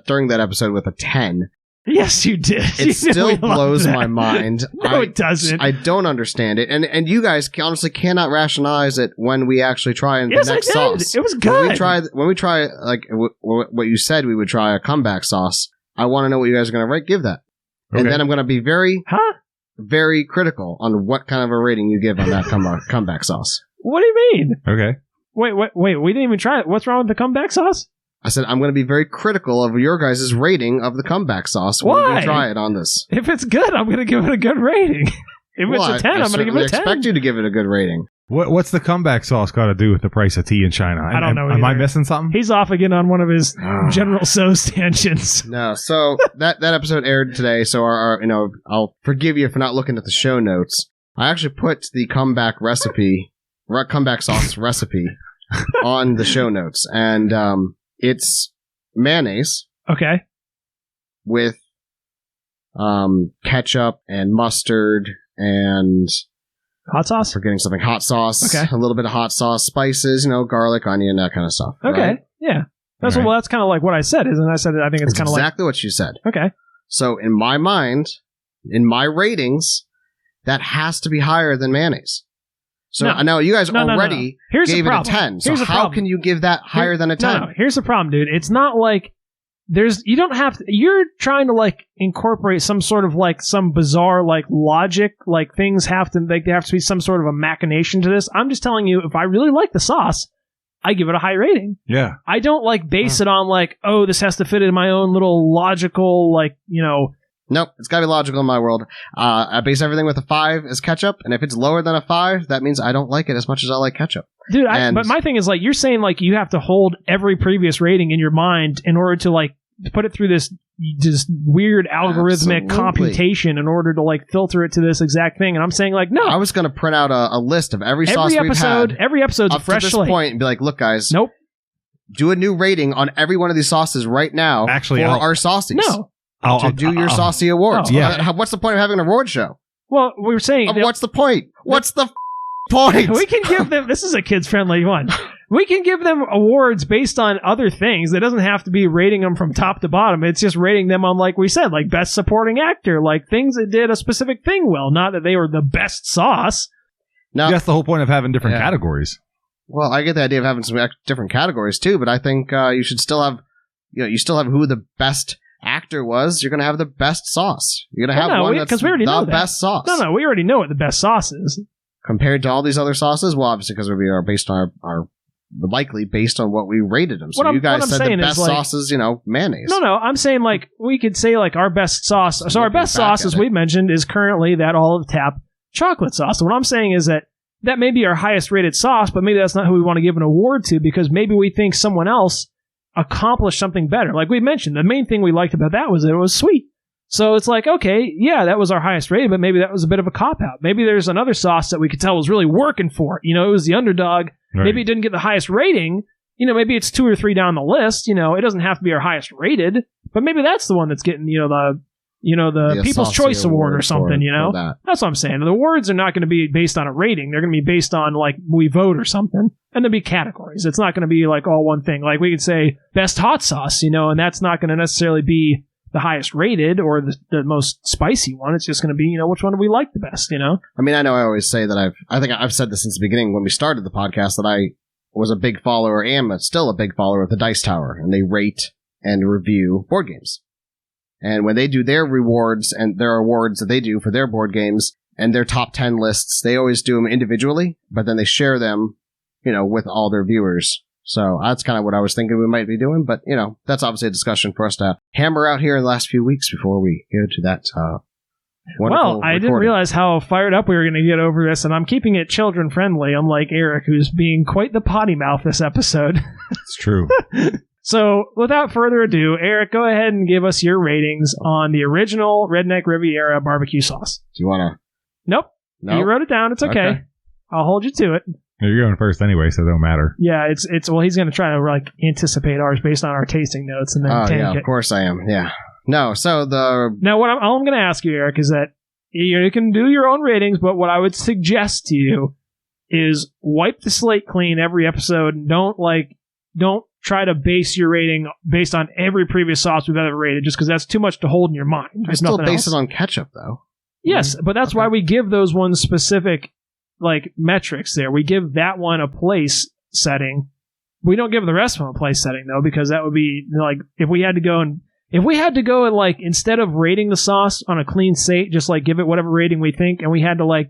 during that episode with a 10. Yes, you did. It still blows my mind. No, it doesn't. I don't understand it. And you guys honestly cannot rationalize it when we actually try the next sauce. It was good. When we try like what you said we would try a comeback sauce, I want to know what you guys are going to give that. Okay. And then I'm going to be very, very critical on what kind of a rating you give on that comeback sauce. What do you mean? Okay. Wait, we didn't even try it. What's wrong with the comeback sauce? I said I'm going to be very critical of your guys' rating of the comeback sauce when we try it on this. If it's good, I'm going to give it a good rating. If it's a 10, I'm going to give it a 10. I expect you to give it a good rating. What's the comeback sauce got to do with the price of tea in China? I don't know. Am I missing something? He's off again on one of his General Tso's tangents. No, so that episode aired today, so I'll forgive you for not looking at the show notes. I actually put the comeback sauce recipe on the show notes, and it's mayonnaise. Okay. With ketchup and mustard and hot sauce? Forgetting something. Hot sauce. Okay. A little bit of hot sauce, spices, garlic, onion, that kind of stuff. Okay. Right? Yeah. That's kind of like what I said, isn't it? I think it's kind of like exactly what you said. Okay. So in my mind, in my ratings, that has to be higher than mayonnaise. So I know you guys already gave it a 10. So how can you give that higher than a 10? No, here's the problem, dude. It's not like you don't have to, you're trying to like incorporate some sort of like some bizarre like logic, like things have to be some sort of a machination to this. I'm just telling you, if I really like the sauce, I give it a high rating. Yeah. I don't like base it on like, oh, this has to fit in my own little logical, like, Nope, it's gotta be logical in my world. I base everything with a 5 as ketchup, and if it's lower than a 5, that means I don't like it as much as I like ketchup. Dude, but my thing is like, you're saying like you have to hold every previous rating in your mind in order to like put it through this just weird algorithmic computation in order to like filter it to this exact thing. And I'm saying like, no. I was going to print out a list of every sauce we've had. Every episode's a fresh slate. Up to this point and be like, look, guys. Nope. Do a new rating on every one of these sauces right now. Actually, for our saucies. No. To do your saucy awards. Oh, yeah. What's the point of having an award show? Well, we were saying... What's the point? What's the point? We can give them... This is a kids-friendly one. We can give them awards based on other things. It doesn't have to be rating them from top to bottom. It's just rating them on, like we said, like best supporting actor, like things that did a specific thing well, not that they were the best sauce. Now, that's the whole point of having different categories. Well, I get the idea of having some different categories too, but I think you should still have, you still have who the best actor was. You're going to have the best sauce. You're going to have one that's the best sauce. No, we already know what the best sauce is. Compared to all these other sauces? Well, obviously because we are based on our likely based on what we rated them. So you guys said the best sauce is, mayonnaise. No, I'm saying like we could say like our best sauce. So our best sauce, as we mentioned, is currently that Olive Tap chocolate sauce. So what I'm saying is that may be our highest rated sauce, but maybe that's not who we want to give an award to because maybe we think someone else accomplished something better. Like we mentioned, the main thing we liked about that was that it was sweet. So it's like, okay, yeah, that was our highest rated, but maybe that was a bit of a cop-out. Maybe there's another sauce that we could tell was really working for it. It was the underdog. Right. Maybe it didn't get the highest rating. Maybe it's 2 or 3 down the list. It doesn't have to be our highest rated, but maybe that's the one that's getting, the People's Choice Award or something, That's what I'm saying. The awards are not going to be based on a rating. They're going to be based on, like, we vote or something. And there'll be categories. It's not going to be, like, all one thing. Like, we could say best hot sauce, and that's not going to necessarily be the highest rated or the most spicy one. It's just going to be, which one do we like the best, I mean, I know I always say that I think I've said this since the beginning when we started the podcast that I was a big follower, still a big follower of the Dice Tower, and they rate and review board games. And when they do their rewards and their awards that they do for their board games and their top 10 lists, they always do them individually, but then they share them, with all their viewers. So that's kind of what I was thinking we might be doing, but, that's obviously a discussion for us to hammer out here in the last few weeks before we go to that wonderful I didn't realize how fired up we were going to get over this, and I'm keeping it children-friendly, unlike Eric, who's being quite the potty mouth this episode. It's true. So, without further ado, Eric, go ahead and give us your ratings on the original Redneck Riviera barbecue sauce. Do you want to? Nope. You wrote it down. It's okay. I'll hold you to it. You're going first anyway, so it don't matter. Yeah, well, he's going to try to like anticipate ours based on our tasting notes and then tank yeah, it. Of course I am. Yeah. No, so Now, all I'm going to ask you, Eric, is that you can do your own ratings, but what I would suggest to you is wipe the slate clean every episode and don't try to base your rating based on every previous sauce we've ever rated, just because that's too much to hold in your mind. I still base it on ketchup, though. Yes, but that's why we give those ones specific metrics there. We give that one a place setting. We don't give the rest of them a place setting, though, because that would be like if we had to go and instead of rating the sauce on a clean slate, just like give it whatever rating we think, and we had to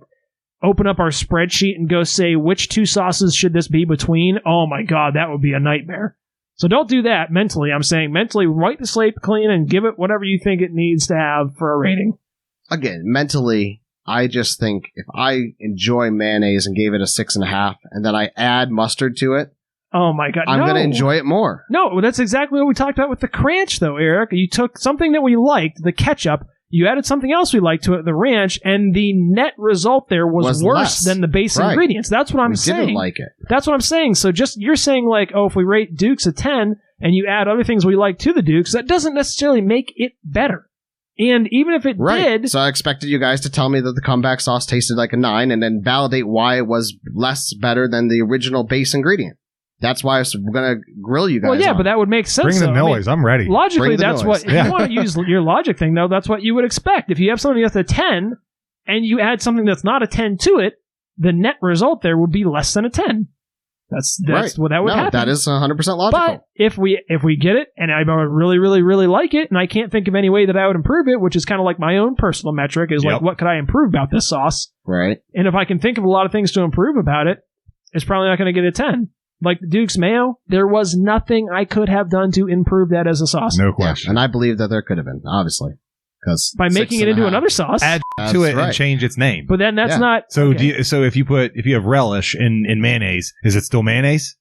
open up our spreadsheet and go say which 2 sauces should this be between. Oh my God, that would be a nightmare. So don't do that mentally. I'm saying mentally wipe the slate clean and give it whatever you think it needs to have for a rating. Again, mentally, I just think if I enjoy mayonnaise and gave it a 6.5 and then I add mustard to it, oh my God, I'm going to enjoy it more. No, that's exactly what we talked about with the Cranch, though, Eric. You took something that we liked, the ketchup, you added something else we liked to it, the ranch, and the net result there was worse less than the base ingredients. That's what I'm saying. Didn't like it. That's what I'm saying. So you're saying if we rate Duke's a 10 and you add other things we like to the Duke's, that doesn't necessarily make it better. And even if it did... So I expected you guys to tell me that the comeback sauce tasted like a 9 and then validate why it was less better than the original base ingredient. That's why I was going to grill you guys. Well, yeah, but that would make sense. Bring the noise. I'm ready. Logically, that's what... If you want to use your logic thing, though, that's what you would expect. If you have something that's a 10 and you add something that's not a 10 to it, the net result there would be less than a 10. That's what that would happen. That is 100% logical. But if we get it, and I really, really, really like it, and I can't think of any way that I would improve it, which is kind of like my own personal metric, is what could I improve about this sauce? Right. And if I can think of a lot of things to improve about it, it's probably not going to get a 10. Like the Duke's Mayo, there was nothing I could have done to improve that as a sauce. No question. And I believe that there could have been, obviously. By making it into another sauce. Add to it and change its name. But then that's not... So if you have relish in mayonnaise, is it still mayonnaise?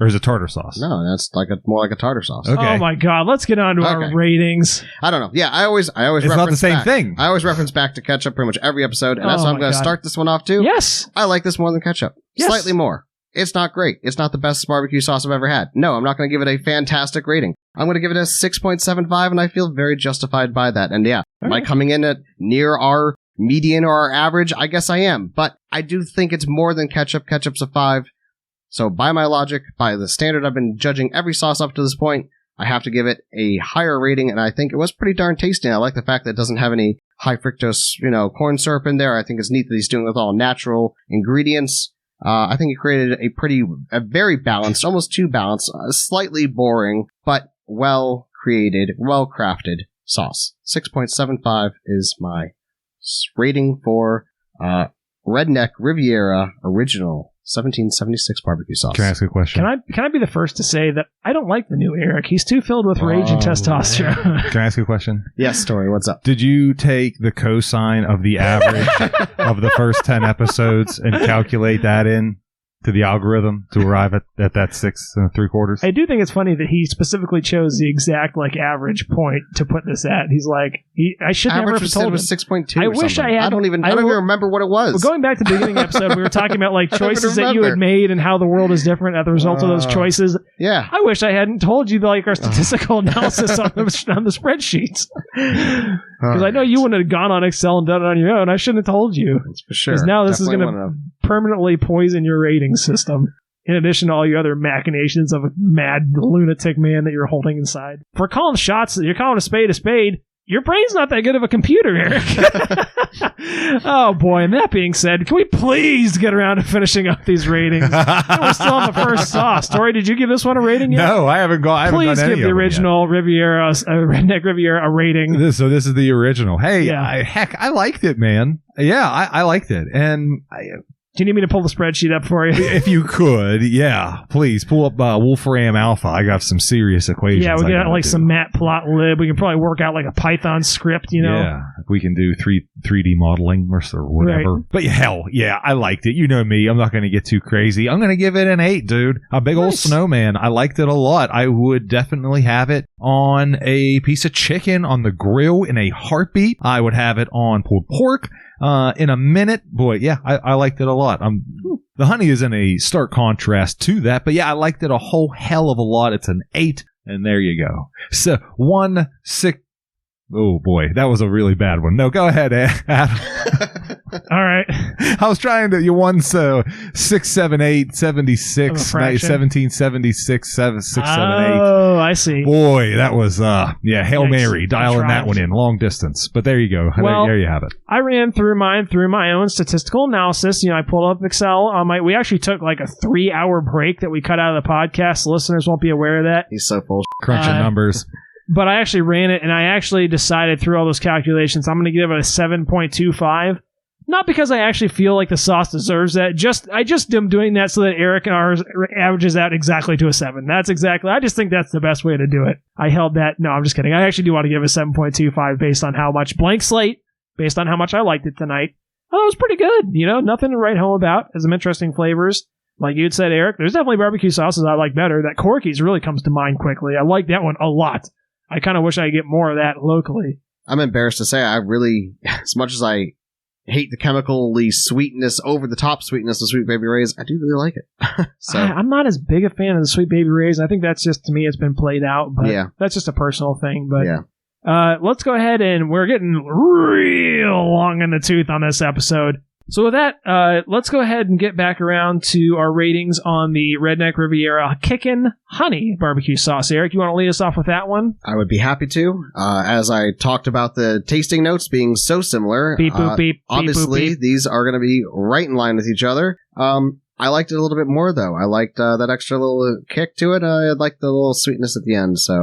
Or is it tartar sauce? No, that's more like a tartar sauce. Okay. Oh my God, let's get on to our ratings. I don't know. Yeah, I always it's not the same thing. I always reference back to ketchup pretty much every episode, and that's how I'm going to start this one off too. Yes. I like this more than ketchup. Yes. Slightly more. It's not great. It's not the best barbecue sauce I've ever had. No, I'm not going to give it a fantastic rating. I'm going to give it a 6.75, and I feel very justified by that. And yeah, am I coming in at near our median or our average? I guess I am. But I do think it's more than ketchup. Ketchup's a 5. So by my logic, by the standard I've been judging every sauce up to this point, I have to give it a higher rating, and I think it was pretty darn tasty. I like the fact that it doesn't have any high fructose, corn syrup in there. I think it's neat that he's doing it with all natural ingredients. I think he created a very balanced, almost too balanced, slightly boring, but well-created, well-crafted sauce. 6.75 is my rating for Redneck Riviera Original 1776 barbecue sauce. Can I ask a question? Can I be the first to say that I don't like the new Eric? He's too filled with rage and testosterone. Can I ask you a question? Yes, Story, what's up? Did you take the cosine of the average of the first 10 episodes and calculate that in to the algorithm to arrive at that 6 3/4? I do think it's funny that he specifically chose the exact average point to put this at. He's like, I should never have told him. It was 6.2. I wish I had. I don't even remember what it was. Well, going back to the beginning of the episode, we were talking about choices that you had made and how the world is different as a result of those choices. Yeah. I wish I hadn't told you our statistical analysis on the spreadsheets. Because I know you wouldn't have gone on Excel and done it on your own. I shouldn't have told you. That's for sure. Because now this is going to permanently poison your rating system, in addition to all your other machinations of a mad lunatic man that you're holding inside. For calling shots, you're calling a spade, your brain's not that good of a computer, Eric. Oh boy, and that being said, can we please get around to finishing up these ratings? We're still on the first sauce. Tori, did you give this one a rating yet? No, I haven't done any. Please give the original Riviera, Redneck Riviera, a rating. So this is the original. Hey, yeah. I liked it, man. Yeah, I liked it. And do you need me to pull the spreadsheet up for you? If you could, yeah. Please, pull up Wolfram Alpha. I got some serious equations. Yeah, we got some matplotlib. We can probably work out a Python script, Yeah, we can do 3D modeling or whatever. Right. But hell, yeah, I liked it. You know me. I'm not going to get too crazy. I'm going to give it an 8, dude. A big old snowman. I liked it a lot. I would definitely have it on a piece of chicken on the grill in a heartbeat. I would have it on pulled pork. In a minute. Boy, yeah, I liked it a lot. The honey is in a stark contrast to that, but yeah, I liked it a whole hell of a lot. It's an 8, and there you go. So 1 6. Oh boy, that was a really bad one. No, go ahead, Adam. All right. I was trying to. You won 6 7 8 76 1776 7 6 7 8. Oh, I see. Boy, that was Hail Mary dialing that one in long distance. But there you go. Well, there you have it. I ran through my own statistical analysis. I pulled up Excel. We actually took a 3-hour break that we cut out of the podcast. Listeners won't be aware of that. He's so full. Crunching numbers. But I actually ran it, and I actually decided through all those calculations, I'm going to give it a 7.25. Not because I actually feel like the sauce deserves that. I just am doing that so that Eric and ours averages out exactly to a 7. I just think that's the best way to do it. I held that. No, I'm just kidding. I actually do want to give it a 7.25 based on how much blank slate, based on how much I liked it tonight. I thought it was pretty good. Nothing to write home about. Has some interesting flavors. Like you'd said, Eric, there's definitely barbecue sauces I like better. That Corky's really comes to mind quickly. I like that one a lot. I kind of wish I could get more of that locally. I'm embarrassed to say I really, as much as I hate the chemically sweetness, over the top sweetness of Sweet Baby Ray's, I do really like it. So I'm not as big a fan of the Sweet Baby Ray's. I think that's just, to me, it's been played out. But that's just a personal thing. But yeah. Let's go ahead, and we're getting real long in the tooth on this episode. So with that, let's go ahead and get back around to our ratings on the Redneck Riviera Kickin Honey Barbecue Sauce. Eric, you want to lead us off with that one? I would be happy to. As I talked about the tasting notes being so similar, beep, boop, beep, obviously beep, boop, beep. These are going to be right in line with each other. I liked it a little bit more, though. I liked that extra little kick to it. I liked the little sweetness at the end. So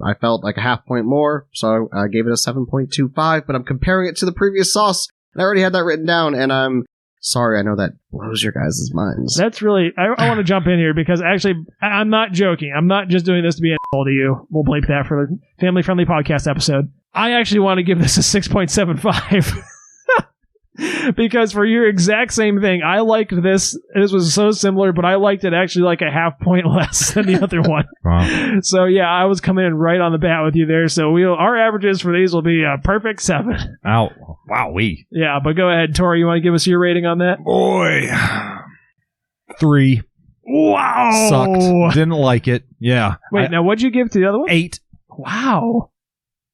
I felt like a half point more. So I gave it a 7.25, but I'm comparing it to the previous sauce. I already had that written down, and I'm sorry. I know that blows your guys' minds. That's really... I want to jump in here because actually, I'm not joking. I'm not just doing this to be an asshole to you. We'll bleep that for the family-friendly podcast episode. I actually want to give this a 6.75. because for your exact same thing, I liked this. This was so similar, but I liked it actually like a half point less than the other one. Wow. So yeah, I was coming in right on the bat with you there. So our averages for these will be a perfect 7. Ow. Wow-wee. Yeah, but go ahead, Tori. You want to give us your rating on that? Boy. 3. Wow. Sucked. Didn't like it. Yeah. Wait, now what'd you give to the other one? 8. Wow.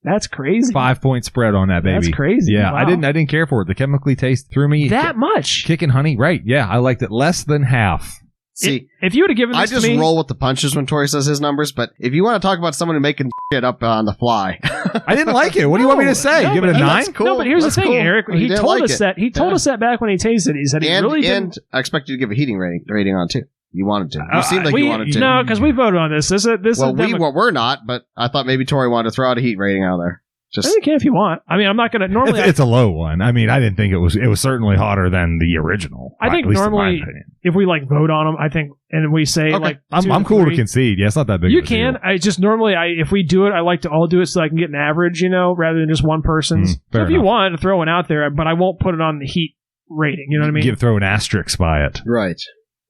That's crazy. 5-point spread on that, baby. That's crazy. Yeah, wow. I didn't care for it. The chemically taste threw me. That much? Kickin' honey, right. Yeah, I liked it less than half. See, if you would have given this I just to me, roll with the punches when Tori says his numbers, but if you want to talk about someone who making shit up on the fly. I didn't like it. What do you want me to say? No, Give it a 9? Cool. No, but here's That's the thing, cool. Eric. Well, He didn't told like us it. that. He told us that back when he tasted it. He said he really didn't. And I expect you to give a heating rating on too. You wanted to. You seemed like you wanted to. No, because we voted on this. We're not, but I thought maybe Tori wanted to throw out a heat rating out there. I think you can if you want. I mean, I'm not going to normally. It's a low one. I mean, I didn't think it was. It was certainly hotter than the original. I think normally, if we like vote on them, I think, and we say like, I'm cool to concede. Yeah, it's not that big. You can. I just normally, if we do it, I like to all do it so I can get an average, rather than just one person's. So if you want to throw one out there, but I won't put it on the heat rating. You know what I mean? Throw an asterisk by it. Right.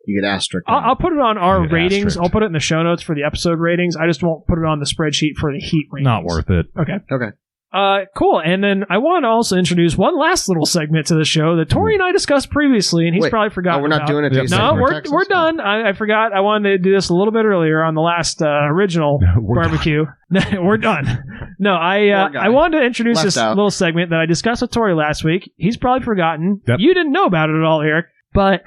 You get asterisk. I'll put it on our ratings. I'll put it in the show notes for the episode ratings. I just won't put it on the spreadsheet for the heat ratings. Not worth it. Okay. Okay. Cool. And then I want to also introduce one last little segment to the show that Tori and I discussed previously, and he's probably forgotten. We're not doing it. No, we're done. I forgot. I wanted to do this a little bit earlier on the last original barbecue. We're done. No, I wanted to introduce this little segment that I discussed with Tori last week. He's probably forgotten. Yep. You didn't know about it at all, Eric, but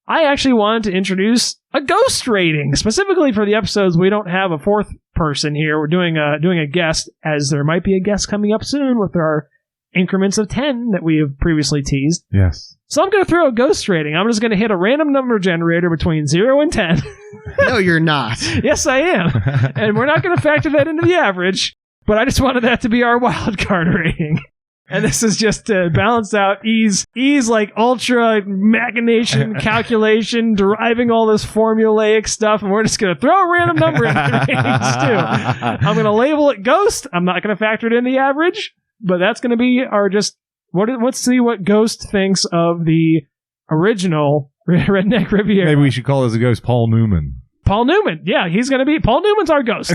I actually wanted to introduce a ghost rating, specifically for the episodes we don't have a fourth person here. We're doing a guest, as there might be a guest coming up soon with our increments of 10 that we have previously teased. Yes. So I'm going to throw a ghost rating. I'm just going to hit a random number generator between 0 and 10. No, you're not. Yes, I am. And we're not going to factor that into the average, but I just wanted that to be our wild card rating. And this is just to balance out E's like ultra machination, calculation, deriving all this formulaic stuff, and we're just going to throw a random number in the ratings too. I'm going to label it Ghost. I'm not going to factor it in the average, but that's going to be our just, let's see what Ghost thinks of the original Redneck Riviera. Maybe we should call this a ghost Paul Newman. Paul Newman. Yeah, he's going to be... Paul Newman's our ghost.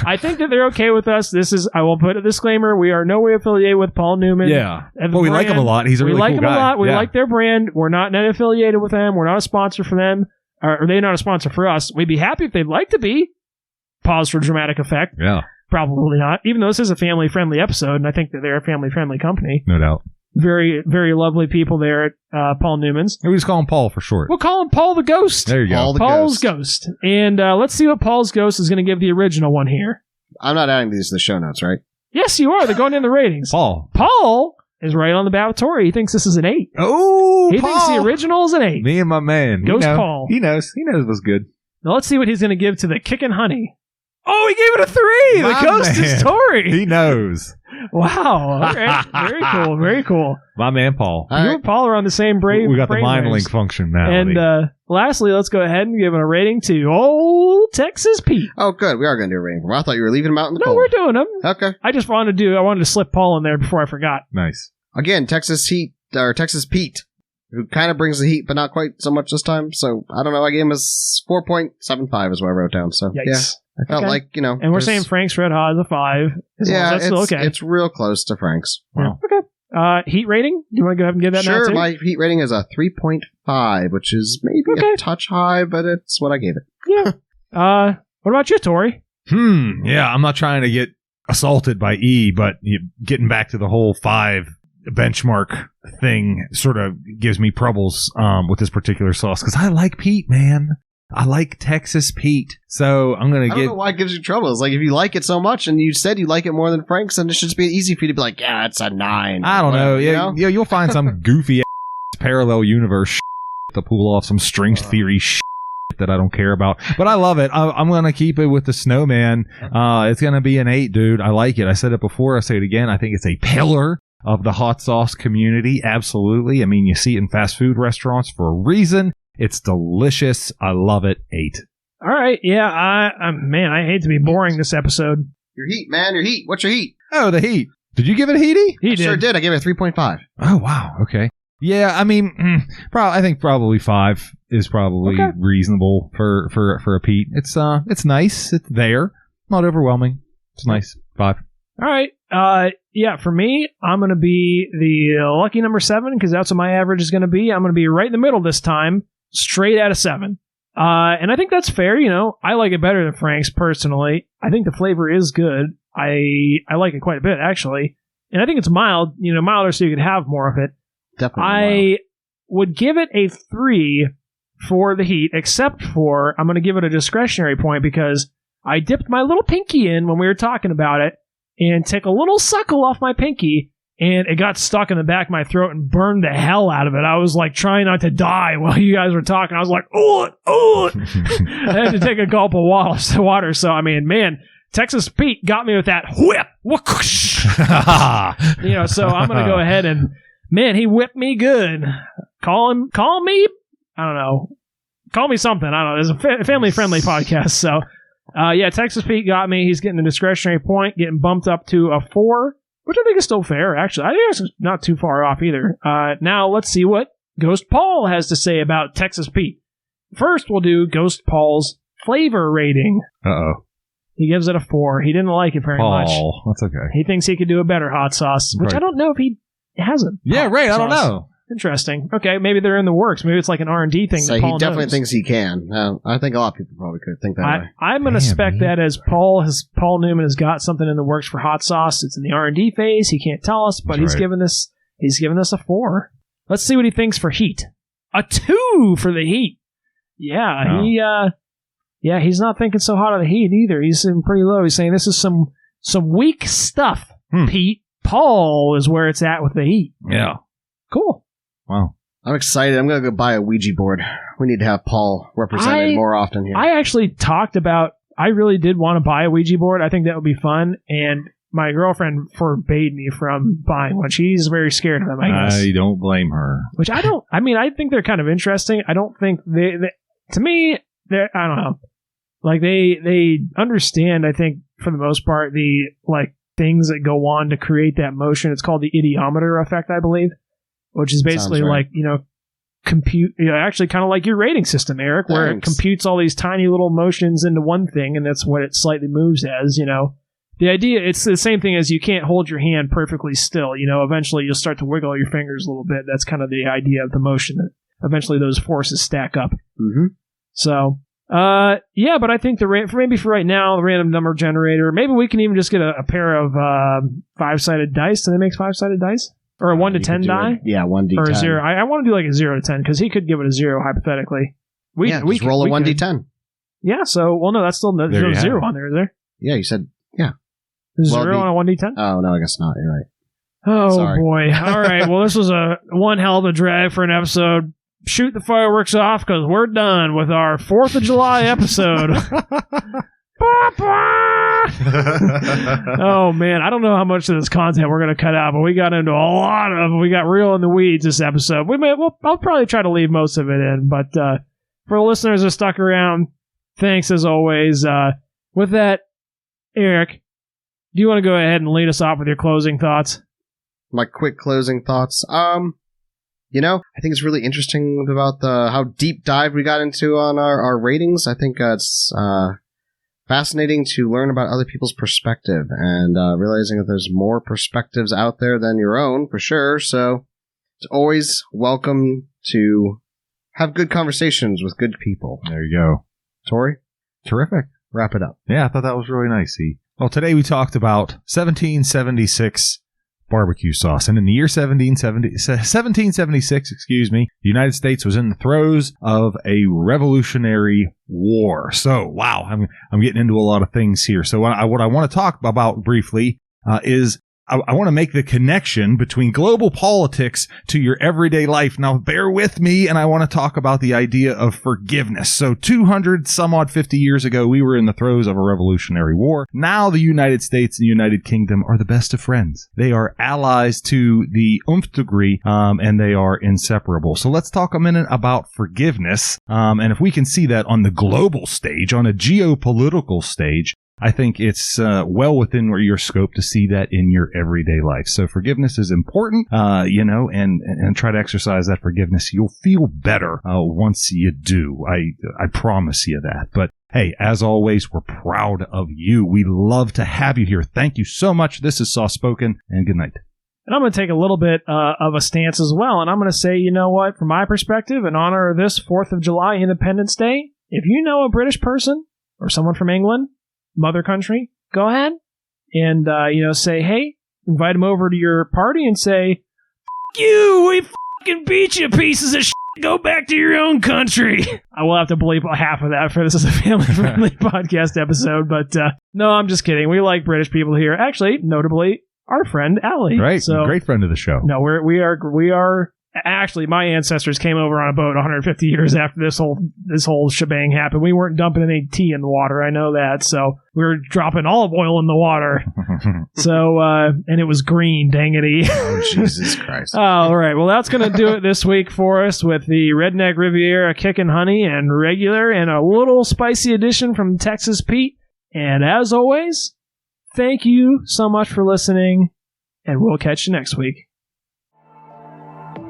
I think that they're okay with us. I will put a disclaimer. We are no way affiliated with Paul Newman. Yeah. But we like him a lot. He's a really cool guy. We like him a lot. We like their brand. We're not affiliated with them. We're not a sponsor for them. Or they're not a sponsor for us. We'd be happy if they'd like to be. Pause for dramatic effect. Yeah. Probably not. Even though this is a family-friendly episode, and I think that they're a family-friendly company. No doubt. Very, very lovely people there at Paul Newman's. We just call him Paul for short. We'll call him Paul the Ghost. There you go. Paul's Ghost. And let's see what Paul's Ghost is going to give the original one here. I'm not adding these to the show notes, right? Yes, you are. They're going in the ratings. Paul is right on the bat with Tori. He thinks this is an 8. Oh, he thinks the original is an 8. Me and my man. Ghost Paul. He knows. He knows what's good. Now let's see what he's going to give to the Kickin' Honey. Oh, he gave it a 3. The Ghost is Tori. He knows. Wow. All right. Very cool. Very cool. My man, Paul. You and Paul are on the same brain. We got the mind link function now. And lastly, let's go ahead and give it a rating to Old Texas Pete. Oh, good. We are going to do a rating. I thought you were leaving him out in the cold. No, we're doing them. Okay. I wanted to slip Paul in there before I forgot. Nice. Again, Texas Pete, who kind of brings the heat, but not quite so much this time. So, I don't know. I gave him a 4.75 is what I wrote down. So, Yikes. Yeah. I felt like, And we're saying Frank's Red Hot is a 5. Yeah, that's okay. It's real close to Frank's. Wow. Yeah. Okay. Heat rating? Do you want to go ahead and give that now, too? Sure, my heat rating is a 3.5, which is maybe a touch high, but it's what I gave it. Yeah. What about you, Tori? Yeah, I'm not trying to get assaulted by E, but getting back to the whole 5 benchmark thing sort of gives me troubles with this particular sauce, because I like Pete, man. I like Texas Pete, so I'm going to I don't know why it gives you trouble. It's like, if you like it so much and you said you like it more than Frank's, then it should just be easy for you to be like, yeah, it's a 9. I don't know. Yeah, you'll find some goofy parallel universe to pull off some string theory that I don't care about. But I love it. I'm going to keep it with the snowman. It's going to be an 8, dude. I like it. I said it before. I say it again. I think it's a pillar of the hot sauce community. Absolutely. I mean, you see it in fast food restaurants for a reason. It's delicious. I love it. 8. All right. Yeah. I hate to be boring this episode. Your heat, man. Your heat. What's your heat? Oh, the heat. Did you give it a heaty? He sure did. I gave it a 3.5. Oh, wow. Okay. Yeah, I mean, I think probably 5 is probably reasonable for a Pete. It's nice. It's there. Not overwhelming. It's nice. 5. All right. Yeah, for me, I'm going to be the lucky number 7 because that's what my average is going to be. I'm going to be right in the middle this time, straight out of 7. And I think that's fair. You know, I like it better than Frank's personally. I think the flavor is good. I like it quite a bit, actually. And I think it's mild, you know, milder so you can have more of it. Definitely. I would give it a 3 for the heat, except for I'm going to give it a discretionary point because I dipped my little pinky in when we were talking about it and took a little suckle off my pinky, and it got stuck in the back of my throat and burned the hell out of it. I was like trying not to die while you guys were talking. I was like, oh. I had to take a gulp of water. So, I mean, man, Texas Pete got me with that whip. You know, so I'm going to go ahead and, man, he whipped me good. Call me, I don't know. Call me something. I don't know. It's a family-friendly podcast, so... yeah, Texas Pete got me. He's getting a discretionary point, getting bumped up to a 4, which I think is still fair, actually. I think it's not too far off either. Now, let's see what Ghost Paul has to say about Texas Pete. First, we'll do Ghost Paul's flavor rating. Uh-oh. He gives it a 4. He didn't like it very much. Oh, that's okay. He thinks he could do a better hot sauce, which I don't know if he hasn't. Yeah, right. I don't know. Interesting. Okay, maybe they're in the works. Maybe it's like an R&D thing. So that Paul he definitely knows. thinks he can. I think a lot of people probably could think that way. I'm going to spec that as Paul Newman has got something in the works for hot sauce. It's in the R&D phase. He can't tell us, but he's given this a 4. Let's see what he thinks for heat. A 2 for the heat. Yeah, he's not thinking so hot of the heat either. He's sitting pretty low. He's saying this is some weak stuff, Pete. Paul is where it's at with the heat. Yeah. Cool. Wow. I'm excited. I'm going to go buy a Ouija board. We need to have Paul represented more often here. I actually talked about, I really did want to buy a Ouija board. I think that would be fun. And my girlfriend forbade me from buying one. She's very scared of them, I guess. I don't blame her. Which I think they're kind of interesting. I don't think to me, I don't know. Like they understand, I think, for the most part, the like things that go on to create that motion. It's called the idiometer effect, I believe. Which is basically like, you know, actually kind of like your rating system, Eric, where it computes all these tiny little motions into one thing, and that's what it slightly moves as, you know. The idea, it's the same thing as you can't hold your hand perfectly still, you know. Eventually you'll start to wiggle your fingers a little bit. That's kind of the idea of the motion, that eventually those forces stack up. Mm-hmm. So, yeah, but I think for right now, the random number generator, maybe we can even just get a pair of 5-sided dice. Do they make 5-sided dice? Or a 1 to 10 die? 1d10. Or a 0. I want to do like a 0 to 10 because he could give it a 0 hypothetically. We roll a 1d10. Yeah, so, well, no, that's still no 0 on there, is there? Yeah, you said, yeah. There's 0 on a 1d10? Oh, no, I guess not. You're right. Oh, Sorry. boy. All right, well, this was one hell of a drag for an episode. Shoot the fireworks off because we're done with our 4th of July episode. Oh man, I don't know how much of this content we're going to cut out, but we got into a lot of it. We got real in the weeds this episode. I'll probably try to leave most of it in, but for the listeners that stuck around, thanks as always. With that, Eric, do you want to go ahead and lead us off with your closing thoughts? My quick closing thoughts. You know, I think it's really interesting about how deep dive we got into on our ratings. I think it's fascinating to learn about other people's perspective and realizing that there's more perspectives out there than your own, for sure. So it's always welcome to have good conversations with good people. There you go. Tori? Terrific. Wrap it up. Yeah, I thought that was really nice. Well, today we talked about 1776 barbecue sauce. And in the year 1776, the United States was in the throes of a Revolutionary War. So, wow, I'm getting into a lot of things here. So what I want to talk about briefly is I want to make the connection between global politics to your everyday life. Now, bear with me, and I want to talk about the idea of forgiveness. So 250 years ago, we were in the throes of a Revolutionary War. Now the United States and the United Kingdom are the best of friends. They are allies to the nth degree, and they are inseparable. So let's talk a minute about forgiveness. And if we can see that on the global stage, on a geopolitical stage, I think it's well within your scope to see that in your everyday life. So forgiveness is important, and try to exercise that forgiveness. You'll feel better once you do. I promise you that. But hey, as always, we're proud of you. We love to have you here. Thank you so much. This is Soft Spoken, and good night. And I'm going to take a little bit of a stance as well, and I'm going to say, you know what, from my perspective, in honor of this 4th of July Independence Day, if you know a British person or someone from England, mother country, go ahead and, say, hey, invite them over to your party and say, F you, we fucking beat you, pieces of shit. Go back to your own country. I will have to bleep half of that for this is a family-friendly podcast episode, but no, I'm just kidding. We like British people here. Actually, notably, our friend Allie. Right, great friend of the show. No, we are. Actually, my ancestors came over on a boat 150 years after this whole shebang happened. We weren't dumping any tea in the water. I know that. So we were dropping olive oil in the water. So, and it was green, dangity. Oh, Jesus Christ. All right. Well, that's going to do it this week for us with the Redneck Riviera Kickin' Honey and regular and a little spicy edition from Texas Pete. And as always, thank you so much for listening, and we'll catch you next week.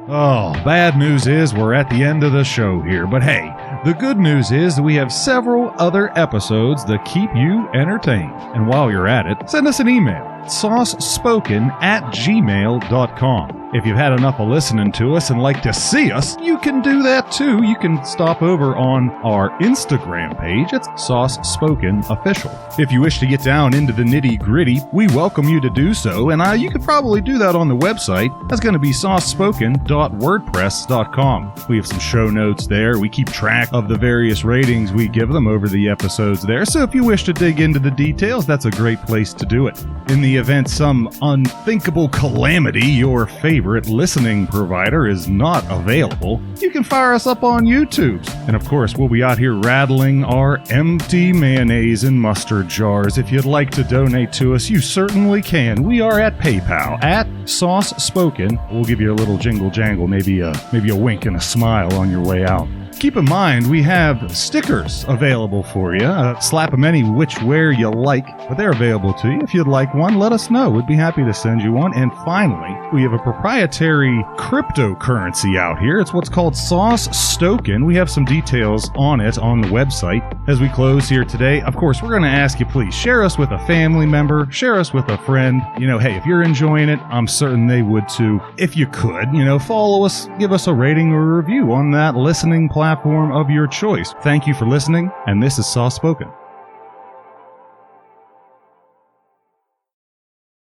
Oh, bad news is we're at the end of the show here, but hey, the good news is that we have several other episodes that keep you entertained. And while you're at it, send us an email, saucespoken@gmail.com. If you've had enough of listening to us and like to see us, you can do that too. You can stop over on our Instagram page. It's Sauce Spoken Official. If you wish to get down into the nitty-gritty, we welcome you to do so, and you could probably do that on the website. That's going to be saucespoken.wordpress.com. We have some show notes there. We keep track of the various ratings we give them over the episodes there, so if you wish to dig into the details, that's a great place to do it. In the event some unthinkable calamity, your favorite listening provider is not available, you can fire us up on YouTube. And of course, we'll be out here rattling our empty mayonnaise and mustard jars. If you'd like to donate to us, you certainly can. We are at PayPal, at Sauce Spoken. We'll give you a little jingle jangle, maybe a wink and a smile on your way out. Keep in mind, we have stickers available for you. Slap them any which where you like, but they're available to you. If you'd like one, let us know. We'd be happy to send you one. And finally, we have a proprietary cryptocurrency out here. It's what's called Sauce Stoken. We have some details on it on the website. As we close here today, of course, we're going to ask you, please share us with a family member, share us with a friend. Hey, if you're enjoying it, I'm certain they would too. If you could, follow us, give us a rating or a review on that listening platform of your choice. Thank you for listening, and this is Soft Spoken.